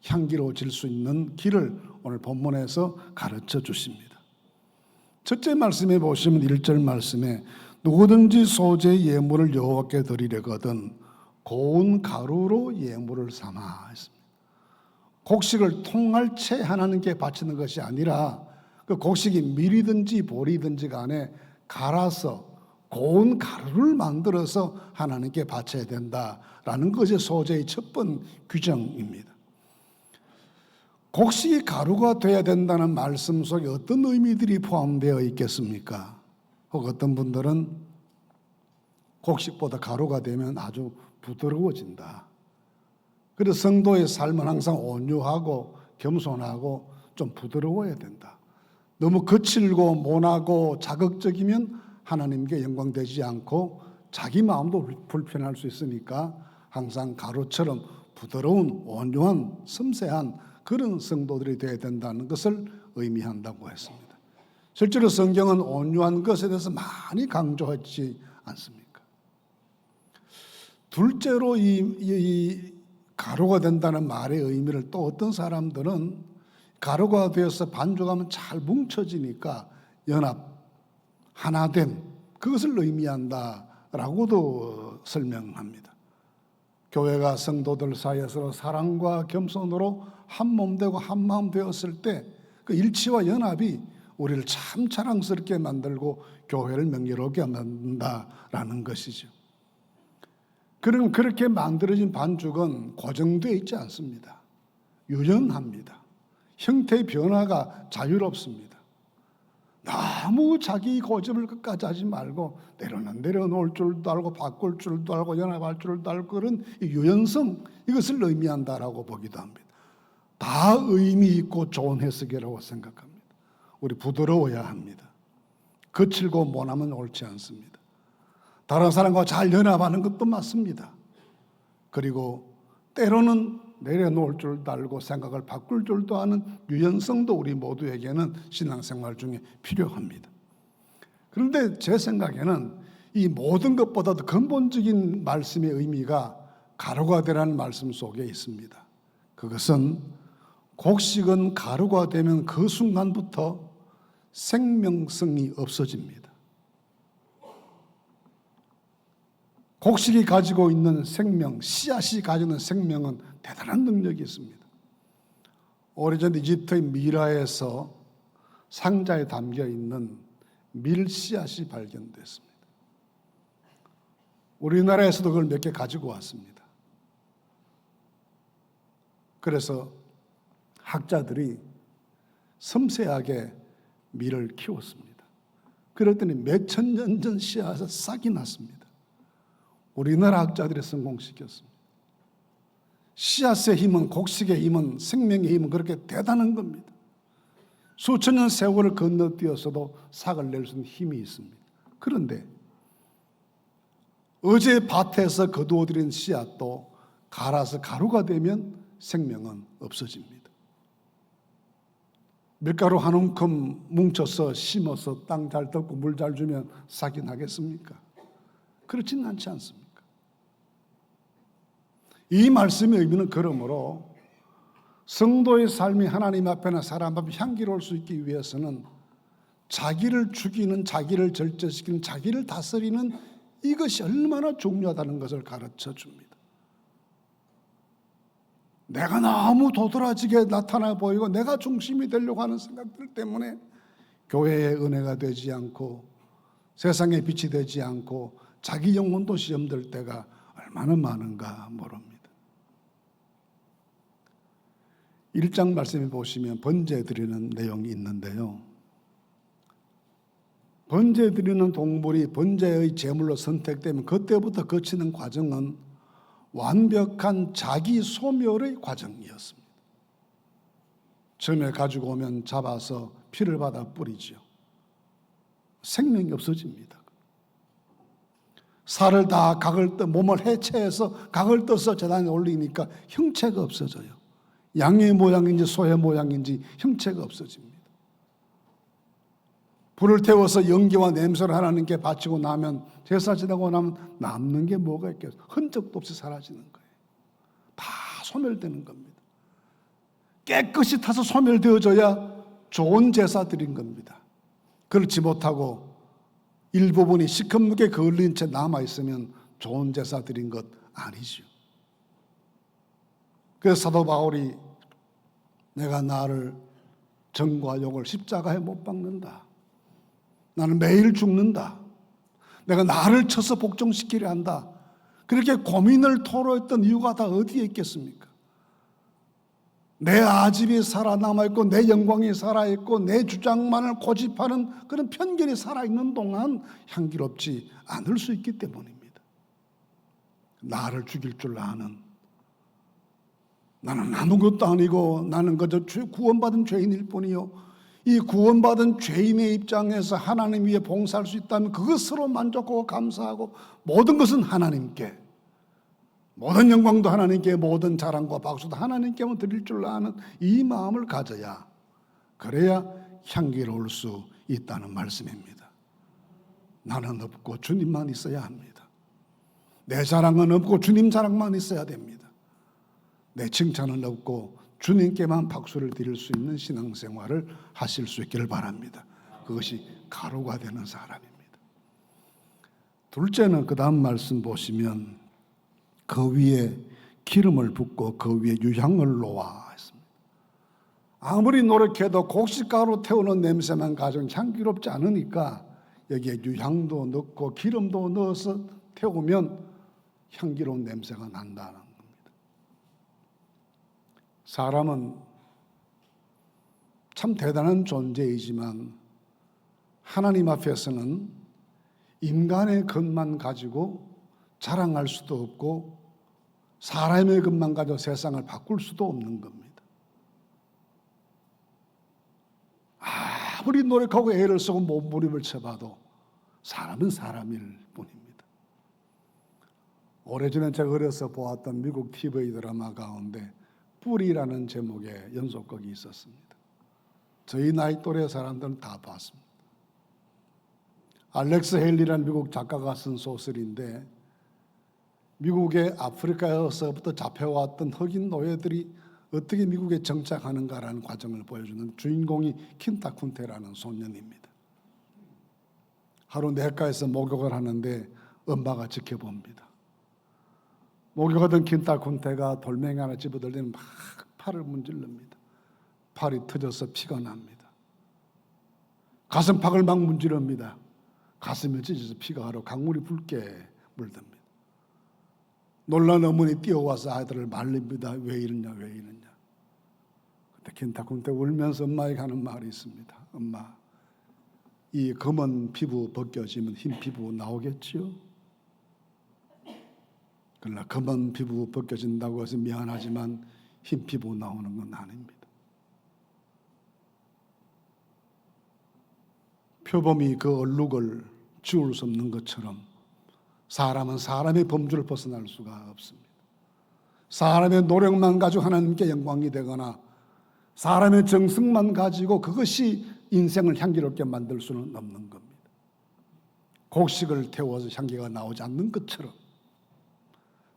향기로워질 수 있는 길을 오늘 본문에서 가르쳐 주십니다. 첫째 말씀에 보시면 1절 말씀에 누구든지 소재의 예물을 여호와께 드리려거든 고운 가루로 예물을 삼아 했습니다. 곡식을 통할채 하나님께 바치는 것이 아니라 그 곡식이 밀이든지 보리든지 간에 갈아서 고운 가루를 만들어서 하나님께 바쳐야 된다라는 것이 소재의 첫 번째 규정입니다. 곡식이 가루가 돼야 된다는 말씀 속에 어떤 의미들이 포함되어 있겠습니까? 혹 어떤 분들은 곡식보다 가루가 되면 아주 부드러워진다. 그래서 성도의 삶은 항상 온유하고 겸손하고 좀 부드러워야 된다. 너무 거칠고 모나고 자극적이면 하나님께 영광되지 않고 자기 마음도 불편할 수 있으니까 항상 가루처럼 부드러운 온유한 섬세한 그런 성도들이 되어야 된다는 것을 의미한다고 했습니다. 실제로 성경은 온유한 것에 대해서 많이 강조하지 않습니까? 둘째로 이 가루가 된다는 말의 의미를 또 어떤 사람들은 가루가 되어서 반죽하면 잘 뭉쳐지니까 연합, 하나됨, 그것을 의미한다라고도 설명합니다. 교회가 성도들 사이에서 사랑과 겸손으로 한 몸 되고 한 마음 되었을 때 그 일치와 연합이 우리를 참 자랑스럽게 만들고 교회를 명예롭게 만든다라는 것이죠. 그럼 그렇게 만들어진 반죽은 고정되어 있지 않습니다. 유연합니다. 형태의 변화가 자유롭습니다. 너무 자기 고집을 끝까지 하지 말고 때로는 내려놓을 줄도 알고 바꿀 줄도 알고 연합할 줄도 알고 그런 유연성, 이것을 의미한다라고 보기도 합니다. 다 의미 있고 좋은 해석이라고 생각합니다. 우리 부드러워야 합니다. 거칠고 모나면 옳지 않습니다. 다른 사람과 잘 연합하는 것도 맞습니다. 그리고 때로는 내려놓을 줄도 알고 생각을 바꿀 줄도 아는 유연성도 우리 모두에게는 신앙생활 중에 필요합니다. 그런데 제 생각에는 이 모든 것보다도 근본적인 말씀의 의미가 가루가 되라는 말씀 속에 있습니다. 그것은 곡식은 가루가 되면 그 순간부터 생명성이 없어집니다. 곡식이 가지고 있는 생명, 씨앗이 가지고 있는 생명은 대단한 능력이 있습니다. 오래전 이집트의 미라에서 상자에 담겨 있는 밀 씨앗이 발견됐습니다. 우리나라에서도 그걸 몇 개 가지고 왔습니다. 그래서 학자들이 섬세하게 밀을 키웠습니다. 그랬더니 몇천 년 전 씨앗에 싹이 났습니다. 우리나라 학자들이 성공시켰습니다. 씨앗의 힘은, 곡식의 힘은, 생명의 힘은 그렇게 대단한 겁니다. 수천 년 세월을 건너뛰어서도 싹을 낼 수 있는 힘이 있습니다. 그런데 어제 밭에서 거두어들인 씨앗도 갈아서 가루가 되면 생명은 없어집니다. 밀가루 한 움큼 뭉쳐서 심어서 땅 잘 덮고 물 잘 주면 싹이 나겠습니까? 그렇지는 않지 않습니까? 이 말씀의 의미는 그러므로 성도의 삶이 하나님 앞에나 사람 앞에 향기로울 수 있기 위해서는 자기를 죽이는, 자기를 절제시키는, 자기를 다스리는 이것이 얼마나 중요하다는 것을 가르쳐 줍니다. 내가 너무 도드라지게 나타나 보이고 내가 중심이 되려고 하는 생각들 때문에 교회의 은혜가 되지 않고 세상의 빛이 되지 않고 자기 영혼도 시험될 때가 얼마나 많은가 모릅니다. 1장 말씀에 보시면 번제 드리는 내용이 있는데요. 번제 드리는 동물이 번제의 제물로 선택되면 그때부터 거치는 과정은 완벽한 자기 소멸의 과정이었습니다. 처음에 가지고 오면 잡아서 피를 받아 뿌리죠. 생명이 없어집니다. 살을 다 각을 떠 몸을 해체해서 각을 떠서 제단에 올리니까 형체가 없어져요. 양의 모양인지 소의 모양인지 형체가 없어집니다. 불을 태워서 연기와 냄새를 하나님께 바치고 나면 제사 지나고 나면 남는 게 뭐가 있겠어요? 흔적도 없이 사라지는 거예요. 다 소멸되는 겁니다. 깨끗이 타서 소멸되어져야 좋은 제사 드린 겁니다. 그렇지 못하고 일부분이 시커멓게 걸린 채 남아있으면 좋은 제사 드린 것 아니죠. 그래서 사도 바울이 내가 나를 정과 욕을 십자가에 못 박는다. 나는 매일 죽는다. 내가 나를 쳐서 복종시키려 한다. 그렇게 고민을 토로했던 이유가 다 어디에 있겠습니까? 내 아집이 살아남아있고 내 영광이 살아있고 내 주장만을 고집하는 그런 편견이 살아있는 동안 향기롭지 않을 수 있기 때문입니다. 나를 죽일 줄 아는, 나는 아무것도 아니고 나는 그저 구원받은 죄인일 뿐이요, 이 구원받은 죄인의 입장에서 하나님 위에 봉사할 수 있다면 그것으로 만족하고 감사하고 모든 것은 하나님께, 모든 영광도 하나님께, 모든 자랑과 박수도 하나님께만 드릴 줄 아는 이 마음을 가져야, 그래야 향기로울 수 있다는 말씀입니다. 나는 없고 주님만 있어야 합니다. 내 자랑은 없고 주님 자랑만 있어야 됩니다. 내 칭찬은 없고 주님께만 박수를 드릴 수 있는 신앙생활을 하실 수 있기를 바랍니다. 그것이 가루가 되는 사람입니다. 둘째는 그 다음 말씀 보시면 그 위에 기름을 붓고 그 위에 유향을 놓아 했습니다. 아무리 노력해도 곡식가루 태우는 냄새만 가지고 향기롭지 않으니까 여기에 유향도 넣고 기름도 넣어서 태우면 향기로운 냄새가 난다는 겁니다. 사람은 참 대단한 존재이지만 하나님 앞에서는 인간의 것만 가지고 자랑할 수도 없고 사람의 것만 가지고 세상을 바꿀 수도 없는 겁니다. 아무리 노력하고 애를 쓰고 몸부림을 쳐봐도 사람은 사람일 뿐입니다. 오래전에 제가 어려서 보았던 미국 TV 드라마 가운데 뿌리라는 제목의 연속극이 있었습니다. 저희 나이 또래 사람들은 다 봤습니다. 알렉스 헨리라는 미국 작가가 쓴 소설인데 미국의 아프리카에서부터 잡혀왔던 흑인 노예들이 어떻게 미국에 정착하는가라는 과정을 보여주는 주인공이 킨타쿤테라는 소년입니다. 하루 냇가에서 목욕을 하는데 엄마가 지켜봅니다. 목욕하던 킨타쿤테가 돌멩이 하나 집어들더니 막 팔을 문질릅니다. 팔이 터져서 피가 납니다. 가슴팍을 막 문지릅니다. 가슴을 찢어서 피가 하러 강물이 붉게 물듭니다. 놀란 어머니 뛰어와서 아이들을 말립니다. 왜 이러냐 왜 이러냐. 그때 킨타쿤테 울면서 엄마에게 하는 말이 있습니다. 엄마, 이 검은 피부 벗겨지면 흰 피부 나오겠지요? 그러나 검은 피부 벗겨진다고 해서 미안하지만 흰 피부 나오는 건 아닙니다. 표범이 그 얼룩을 지울 수 없는 것처럼 사람은 사람의 범주를 벗어날 수가 없습니다. 사람의 노력만 가지고 하나님께 영광이 되거나 사람의 정성만 가지고 그것이 인생을 향기롭게 만들 수는 없는 겁니다. 곡식을 태워서 향기가 나오지 않는 것처럼,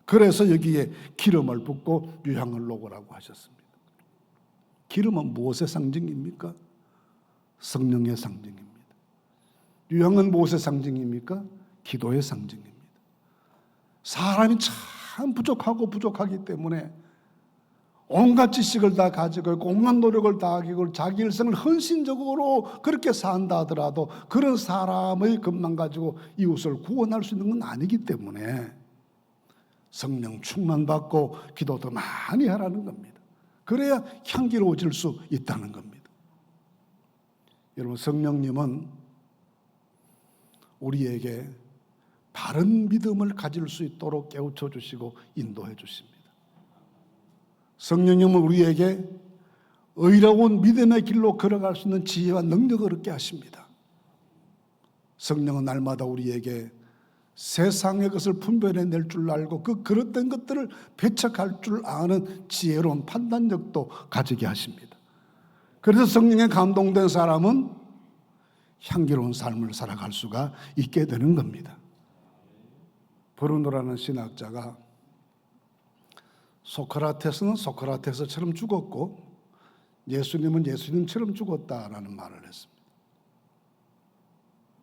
그래서 여기에 기름을 붓고 유향을 놓으라고 하셨습니다. 기름은 무엇의 상징입니까? 성령의 상징입니다. 유향은 무엇의 상징입니까? 기도의 상징입니다. 사람이 참 부족하기 때문에 온갖 지식을 다 가지고 있고 온갖 노력을 다 하고 자기 일생을 헌신적으로 그렇게 산다 하더라도 그런 사람의 것만 가지고 이웃을 구원할 수 있는 건 아니기 때문에 성령 충만받고 기도도 많이 하라는 겁니다. 그래야 향기로워질 수 있다는 겁니다. 여러분, 성령님은 우리에게 바른 믿음을 가질 수 있도록 깨우쳐 주시고 인도해 주십니다. 성령님은 우리에게 의로운 믿음의 길로 걸어갈 수 있는 지혜와 능력을 얻게 하십니다. 성령은 날마다 우리에게 세상의 것을 분별해낼 줄 알고 그 그릇된 것들을 배척할 줄 아는 지혜로운 판단력도 가지게 하십니다. 그래서 성령에 감동된 사람은 향기로운 삶을 살아갈 수가 있게 되는 겁니다. 브루노라는 신학자가 소크라테스는 소크라테스처럼 죽었고 예수님은 예수님처럼 죽었다라는 말을 했습니다.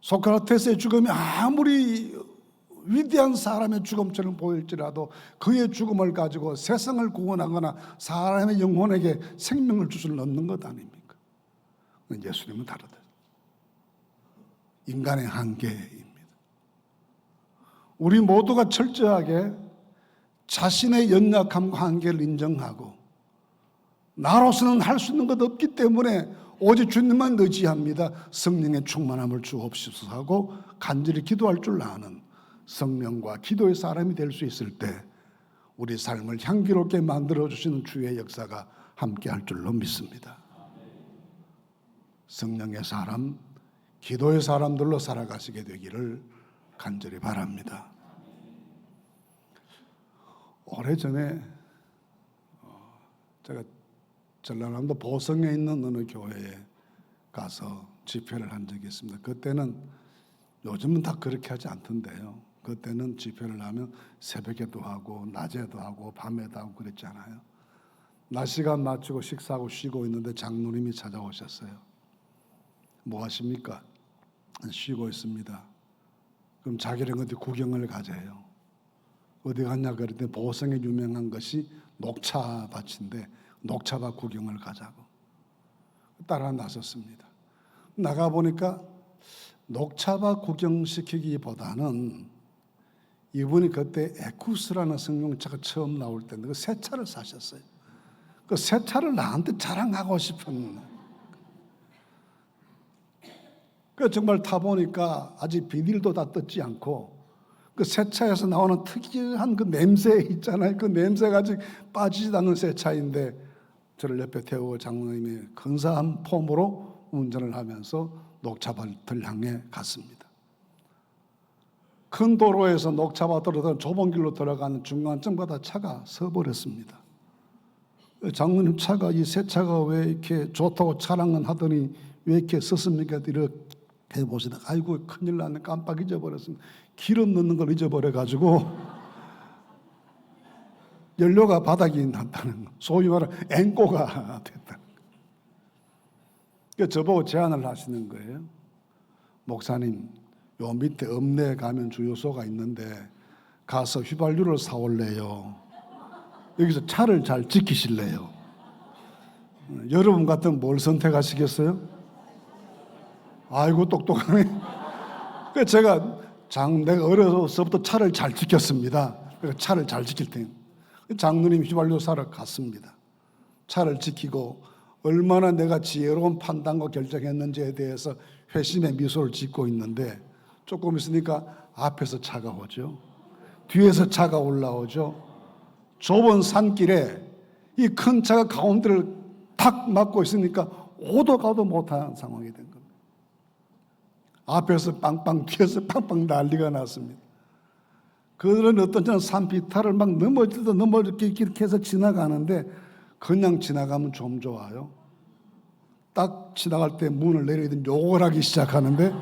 소크라테스의 죽음이 아무리 위대한 사람의 죽음처럼 보일지라도 그의 죽음을 가지고 세상을 구원하거나 사람의 영혼에게 생명을 줄 수는 없는 것 아닙니까? 예수님은 다르다. 인간의 한계입니다. 우리 모두가 철저하게 자신의 연약함과 한계를 인정하고 나로서는 할 수 있는 것 없기 때문에 오직 주님만 의지합니다. 성령의 충만함을 주옵소서 하고 간절히 기도할 줄 아는 성령과 기도의 사람이 될 수 있을 때 우리 삶을 향기롭게 만들어주시는 주의 역사가 함께할 줄로 믿습니다. 성령의 사람, 기도의 사람들로 살아가시게 되기를 간절히 바랍니다. 오래전에 제가 전라남도 보성에 있는 어느 교회에 가서 집회를 한 적이 있습니다. 그때는 요즘은 다 그렇게 하지 않던데요. 그때는 집회를 하면 새벽에도 하고 낮에도 하고 밤에도 하고 그랬잖아요. 낮 시간 마치고 식사하고 쉬고 있는데 장로님이 찾아오셨어요. 뭐 하십니까? 쉬고 있습니다. 그럼 자기랑 어디 구경을 가재요. 어디 갔냐 그랬더니 보성에 유명한 것이 녹차밭인데 녹차밭 구경을 가자고 따라 나섰습니다. 나가보니까 녹차밭 구경시키기보다는 이분이 그때 에쿠스라는 승용차가 처음 나올 때인데 그 새 차를 사셨어요. 그 새 차를 나한테 자랑하고 싶은. 그 정말 타보니까 아직 비닐도 다 뜯지 않고 그 새 차에서 나오는 특이한 그 냄새 있잖아요. 그 냄새가 아직 빠지지도 않는 새 차인데 저를 옆에 태우고 장로님이 근사한 폼으로 운전을 하면서 녹차밭을 향해 갔습니다. 큰 도로에서 녹차밭으로 좁은 길로 들어가는 중간쯤마다 차가 서버렸습니다. 장로님 차가 이 새 차가 왜 이렇게 좋다고 자랑은 하더니 왜 이렇게 섰습니까? 이렇게 해보시다가 아이고 큰일 났네, 깜빡 잊어버렸습니다. 기름 넣는 걸 잊어버려가지고 연료가 바닥이 났다는 거, 소위 말하는 앵꼬가 됐다는 거. 그러니까 저보고 제안을 하시는 거예요. 목사님, 요 밑에 읍내에 가면 주유소가 있는데 가서 휘발유를 사올래요. 여기서 차를 잘 지키실래요? 여러분 같으면 뭘 선택하시겠어요? 아이고 똑똑하네. 그래서 제가 내가 어려서부터 차를 잘 지켰습니다. 그래서 차를 잘 지킬 테니 장로님 휘발유 사러 갔습니다. 차를 지키고 얼마나 내가 지혜로운 판단과 결정했는지에 대해서 회심의 미소를 짓고 있는데 조금 있으니까 앞에서 차가 오죠. 뒤에서 차가 올라오죠. 좁은 산길에 이 큰 차가 가운데를 탁 막고 있으니까 오도 가도 못한 상황이 된 겁니다. 앞에서 빵빵, 뒤에서 빵빵 난리가 났습니다. 그들은 어떤 저는 산비탈을 막 넘어지도 이렇게 해서 지나가는데 그냥 지나가면 좀 좋아요. 딱 지나갈 때 문을 내리더니 욕을 하기 시작하는데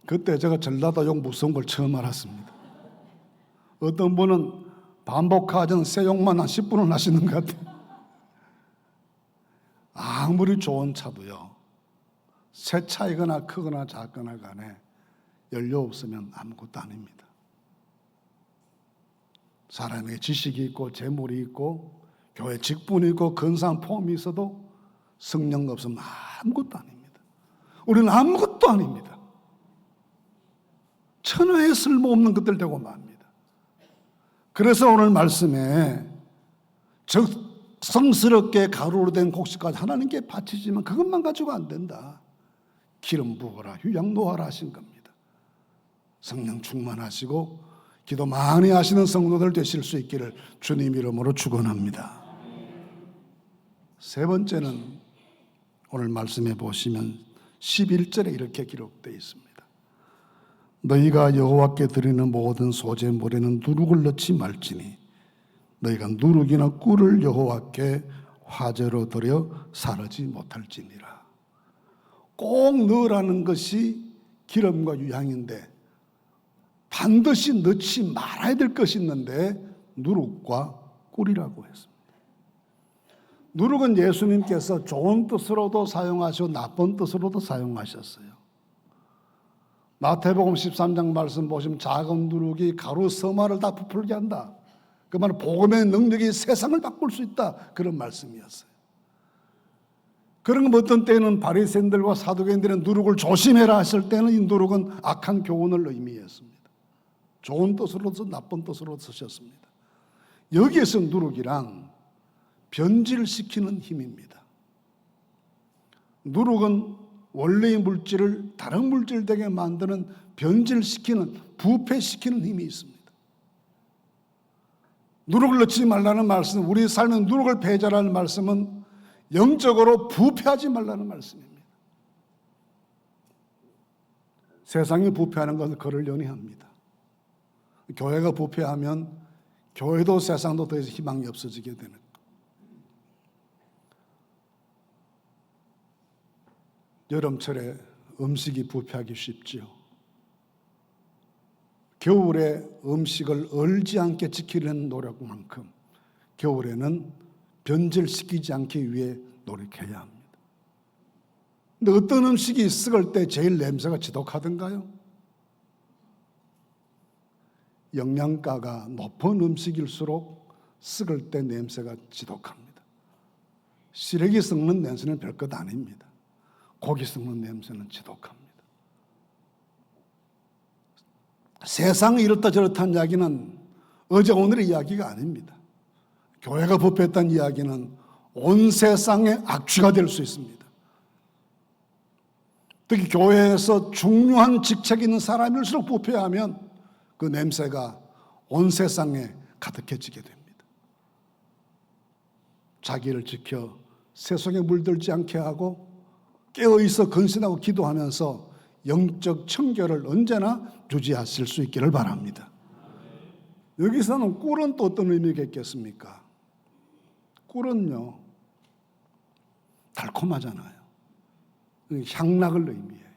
그때 제가 전라도 욕 무서운 걸 처음 알았습니다. 어떤 분은 반복하자는 새 욕만 한 10분을 하시는 것 같아요. 아무리 좋은 차도요, 새 차이거나 크거나 작거나 간에 연료 없으면 아무것도 아닙니다. 사람의 지식이 있고 재물이 있고 교회 직분이 있고 근사한 폼이 있어도 성령 없으면 아무것도 아닙니다. 우리는 아무것도 아닙니다. 천하의 쓸모없는 것들 되고 맙니다. 그래서 오늘 말씀에 적성스럽게 가루로 된 곡식까지 하나님께 바치지만 그것만 가지고 안 된다. 기름 부어라, 휴양 놓아라 하신 겁니다. 성령 충만하시고 기도 많이 하시는 성도들 되실 수 있기를 주님 이름으로 축원합니다. 세 번째는 오늘 말씀해 보시면 11절에 이렇게 기록되어 있습니다. 너희가 여호와께 드리는 모든 소제물에는 누룩을 넣지 말지니 너희가 누룩이나 꿀을 여호와께 화제로 드려 사르지 못할지니라. 꼭 넣으라는 것이 기름과 유향인데 반드시 넣지 말아야 될 것이 있는데 누룩과 꿀이라고 했습니다. 누룩은 예수님께서 좋은 뜻으로도 사용하시고 나쁜 뜻으로도 사용하셨어요. 마태복음 13장 말씀 보시면 작은 누룩이 가루 서마를 다 부풀게 한다. 그 말은 복음의 능력이 세상을 바꿀 수 있다. 그런 말씀이었어요. 그런 어떤 때는 바리새인들과 사두개인들은 누룩을 조심해라 했을 때는 이 누룩은 악한 교훈을 의미했습니다. 좋은 뜻으로도 나쁜 뜻으로 쓰셨습니다. 여기에서 누룩이랑 변질시키는 힘입니다. 누룩은 원래의 물질을 다른 물질 되게 만드는 변질시키는 부패시키는 힘이 있습니다. 누룩을 넣지 말라는 말씀, 우리 삶에 누룩을 배제하라는 말씀은 영적으로 부패하지 말라는 말씀입니다. 세상이 부패하는 것은 그를 연애합니다. 교회가 부패하면 교회도 세상도 더 이상 희망이 없어지게 되는 거예요. 여름철에 음식이 부패하기 쉽지요. 겨울에 음식을 얼지 않게 지키려는 노력만큼 겨울에는 변질시키지 않기 위해 노력해야 합니다. 근데 어떤 음식이 썩을 때 제일 냄새가 지독하던가요? 영양가가 높은 음식일수록 썩을 때 냄새가 지독합니다. 시래기 썩는 냄새는 별것 아닙니다. 고기 썩는 냄새는 지독합니다. 세상이 이렇다 저렇다는 이야기는 어제 오늘의 이야기가 아닙니다. 교회가 부패했다는 이야기는 온 세상의 악취가 될 수 있습니다. 특히 교회에서 중요한 직책이 있는 사람일수록 부패하면 그 냄새가 온 세상에 가득해지게 됩니다. 자기를 지켜 세속에 물들지 않게 하고 깨어있어 근신하고 기도하면서 영적 청결을 언제나 유지하실 수 있기를 바랍니다. 여기서는 꿀은 또 어떤 의미가 있겠습니까? 꿀은요, 달콤하잖아요. 향락을 의미해요.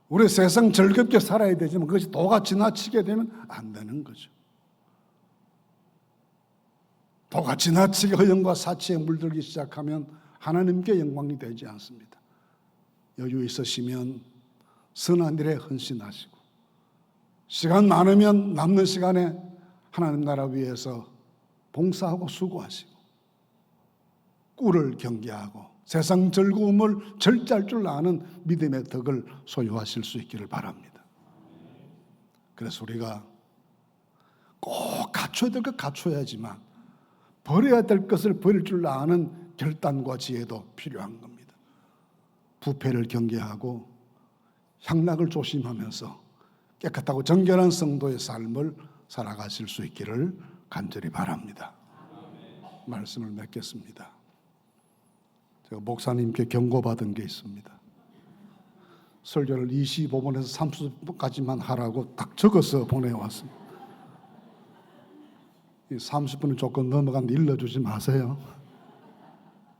우리 세상 즐겁게 살아야 되지만 그것이 도가 지나치게 되면 안 되는 거죠. 도가 지나치게 허영과 사치에 물들기 시작하면 하나님께 영광이 되지 않습니다. 여유 있으시면 선한 일에 헌신하시고 시간 많으면 남는 시간에 하나님 나라 위해서 봉사하고 수고하시고 꿀을 경계하고 세상 즐거움을 절제할 줄 아는 믿음의 덕을 소유하실 수 있기를 바랍니다. 그래서 우리가 꼭 갖춰야 될 것 갖춰야지만 버려야 될 것을 버릴 줄 아는 결단과 지혜도 필요한 겁니다. 부패를 경계하고 향락을 조심하면서 깨끗하고 정결한 성도의 삶을 살아가실 수 있기를 간절히 바랍니다. 말씀을 맺겠습니다. 제가 목사님께 경고받은 게 있습니다. 설교를 25분에서 30분까지만 하라고 딱 적어서 보내왔습니다. 30분은 조금 넘어갔는데 일러주지 마세요.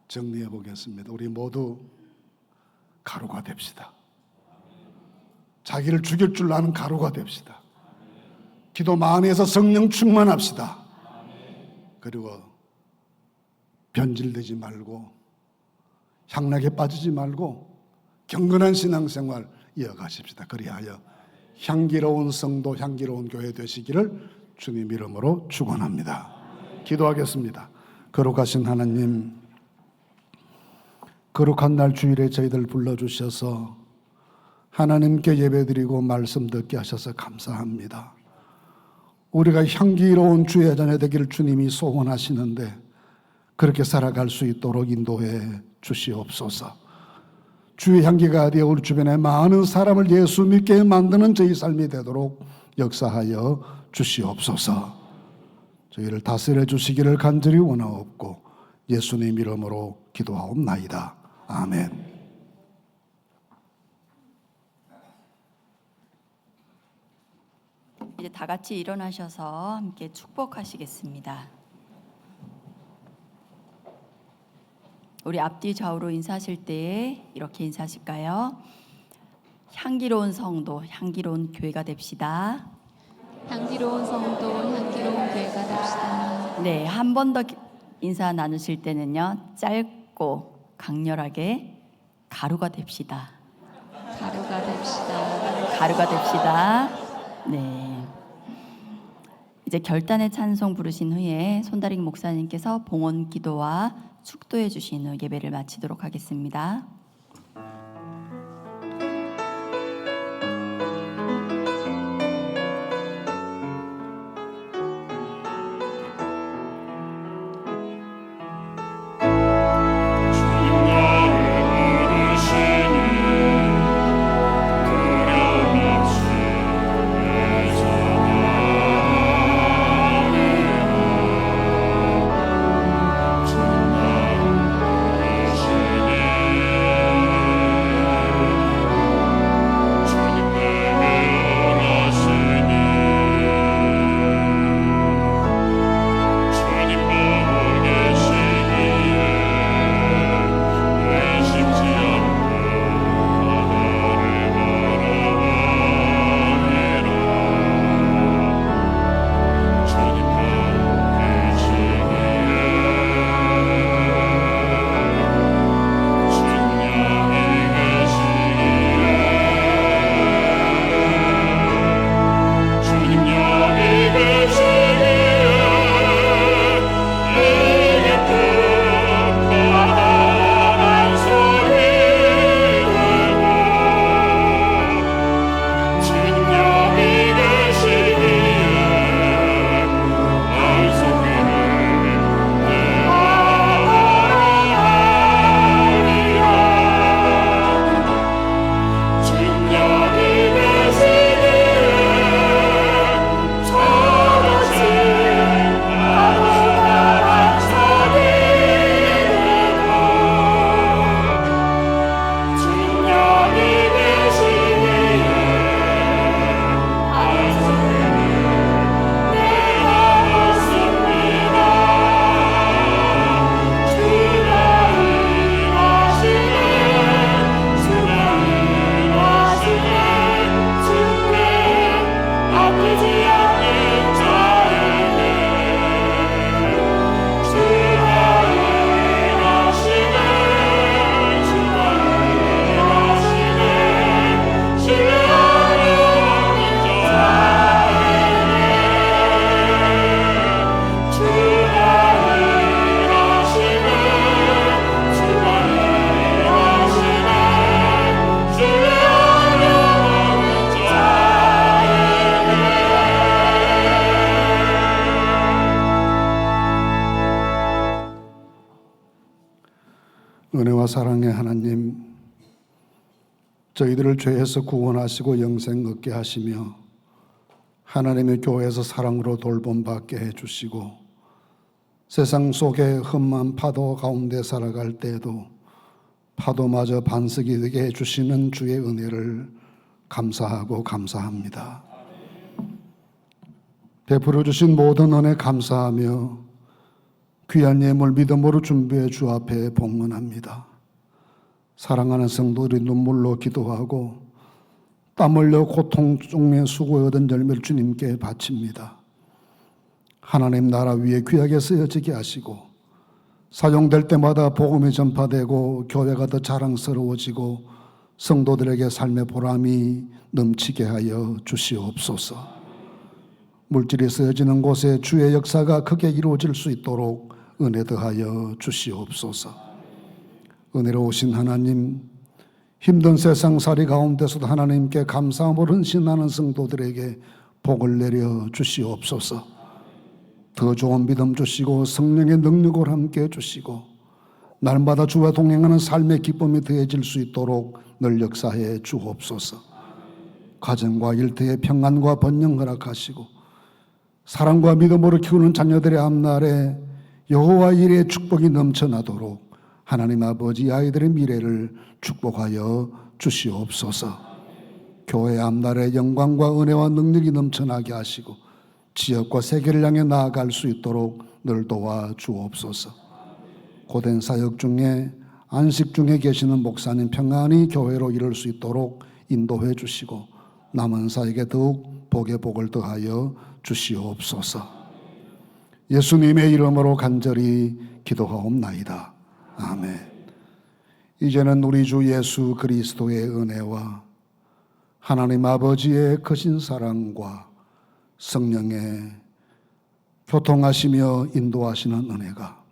정리해 보겠습니다. 우리 모두 가루가 됩시다. 자기를 죽일 줄 아는 가루가 됩시다. 기도 많이 해서 성령 충만합시다. 그리고 변질되지 말고 향락에 빠지지 말고 경건한 신앙생활 이어가십시다. 그리하여 향기로운 성도, 향기로운 교회 되시기를 주님 이름으로 축원합니다. 기도하겠습니다. 거룩하신 하나님, 거룩한 날 주일에 저희들 불러주셔서 하나님께 예배드리고 말씀 듣게 하셔서 감사합니다. 우리가 향기로운 주의 자녀 되기를 주님이 소원하시는데 그렇게 살아갈 수 있도록 인도해 주시옵소서. 주의 향기가 되어 우리 주변에 많은 사람을 예수 믿게 만드는 저희 삶이 되도록 역사하여 주시옵소서. 저희를 다스려 주시기를 간절히 원하옵고 예수님 이름으로 기도하옵나이다. 아멘. 이제 다 같이 일어나셔서 함께 축복하시겠습니다. 우리 앞뒤 좌우로 인사하실 때 이렇게 인사하실까요? 향기로운 성도, 향기로운 교회가 됩시다. 향기로운 성도, 향기로운 교회가 됩시다. 네, 한 번 더 인사 나누실 때는요, 짧고 강렬하게 가루가 됩시다. 가루가 됩시다. 가루가 됩시다. 네. 이제 결단의 찬송 부르신 후에 손다림 목사님께서 봉헌 기도와 축도해 주신 후 예배를 마치도록 하겠습니다. 은혜와 사랑의 하나님, 저희들을 죄에서 구원하시고 영생 얻게 하시며 하나님의 교회에서 사랑으로 돌봄받게 해주시고 세상 속에 험한 파도 가운데 살아갈 때에도 파도마저 반석이 되게 해주시는 주의 은혜를 감사하고 감사합니다. 베풀어 주신 모든 은혜 감사하며 귀한 예물 믿음으로 준비해 주 앞에 봉헌합니다. 사랑하는 성도들이 눈물로 기도하고 땀 흘려 고통 중에 수고에 얻은 열매를 주님께 바칩니다. 하나님 나라 위에 귀하게 쓰여지게 하시고 사용될 때마다 복음이 전파되고 교회가 더 자랑스러워지고 성도들에게 삶의 보람이 넘치게 하여 주시옵소서. 물질이 쓰여지는 곳에 주의 역사가 크게 이루어질 수 있도록 은혜 더하여 주시옵소서. 은혜로우신 하나님, 힘든 세상살이 가운데서도 하나님께 감사함으로 헌신하는 성도들에게 복을 내려 주시옵소서. 더 좋은 믿음 주시고 성령의 능력을 함께 주시고 날마다 주와 동행하는 삶의 기쁨이 더해질 수 있도록 늘 역사해 주옵소서. 가정과 일터의 평안과 번영 허락하시고 사랑과 믿음으로 키우는 자녀들의 앞날에 여호와 일의 축복이 넘쳐나도록 하나님 아버지 아이들의 미래를 축복하여 주시옵소서. 교회 앞날에 영광과 은혜와 능력이 넘쳐나게 하시고 지역과 세계를 향해 나아갈 수 있도록 늘 도와 주옵소서. 고된 사역 중에 안식 중에 계시는 목사님 평안히 교회로 이룰 수 있도록 인도해 주시고 남은 사역에 더욱 복의 복을 더하여 주시옵소서. 예수님의 이름으로 간절히 기도하옵나이다. 아멘. 이제는 우리 주 예수 그리스도의 은혜와 하나님 아버지의 크신 사랑과 성령의 교통하시며 인도하시는 은혜가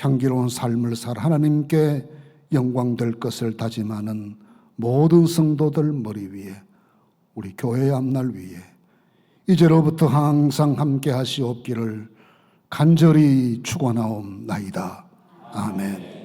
향기로운 삶을 살 하나님께 영광될 것을 다짐하는 모든 성도들 머리 위에 우리 교회의 앞날 위에 이제로부터 항상 함께 하시옵기를 간절히 축원하옵나이다. 아멘.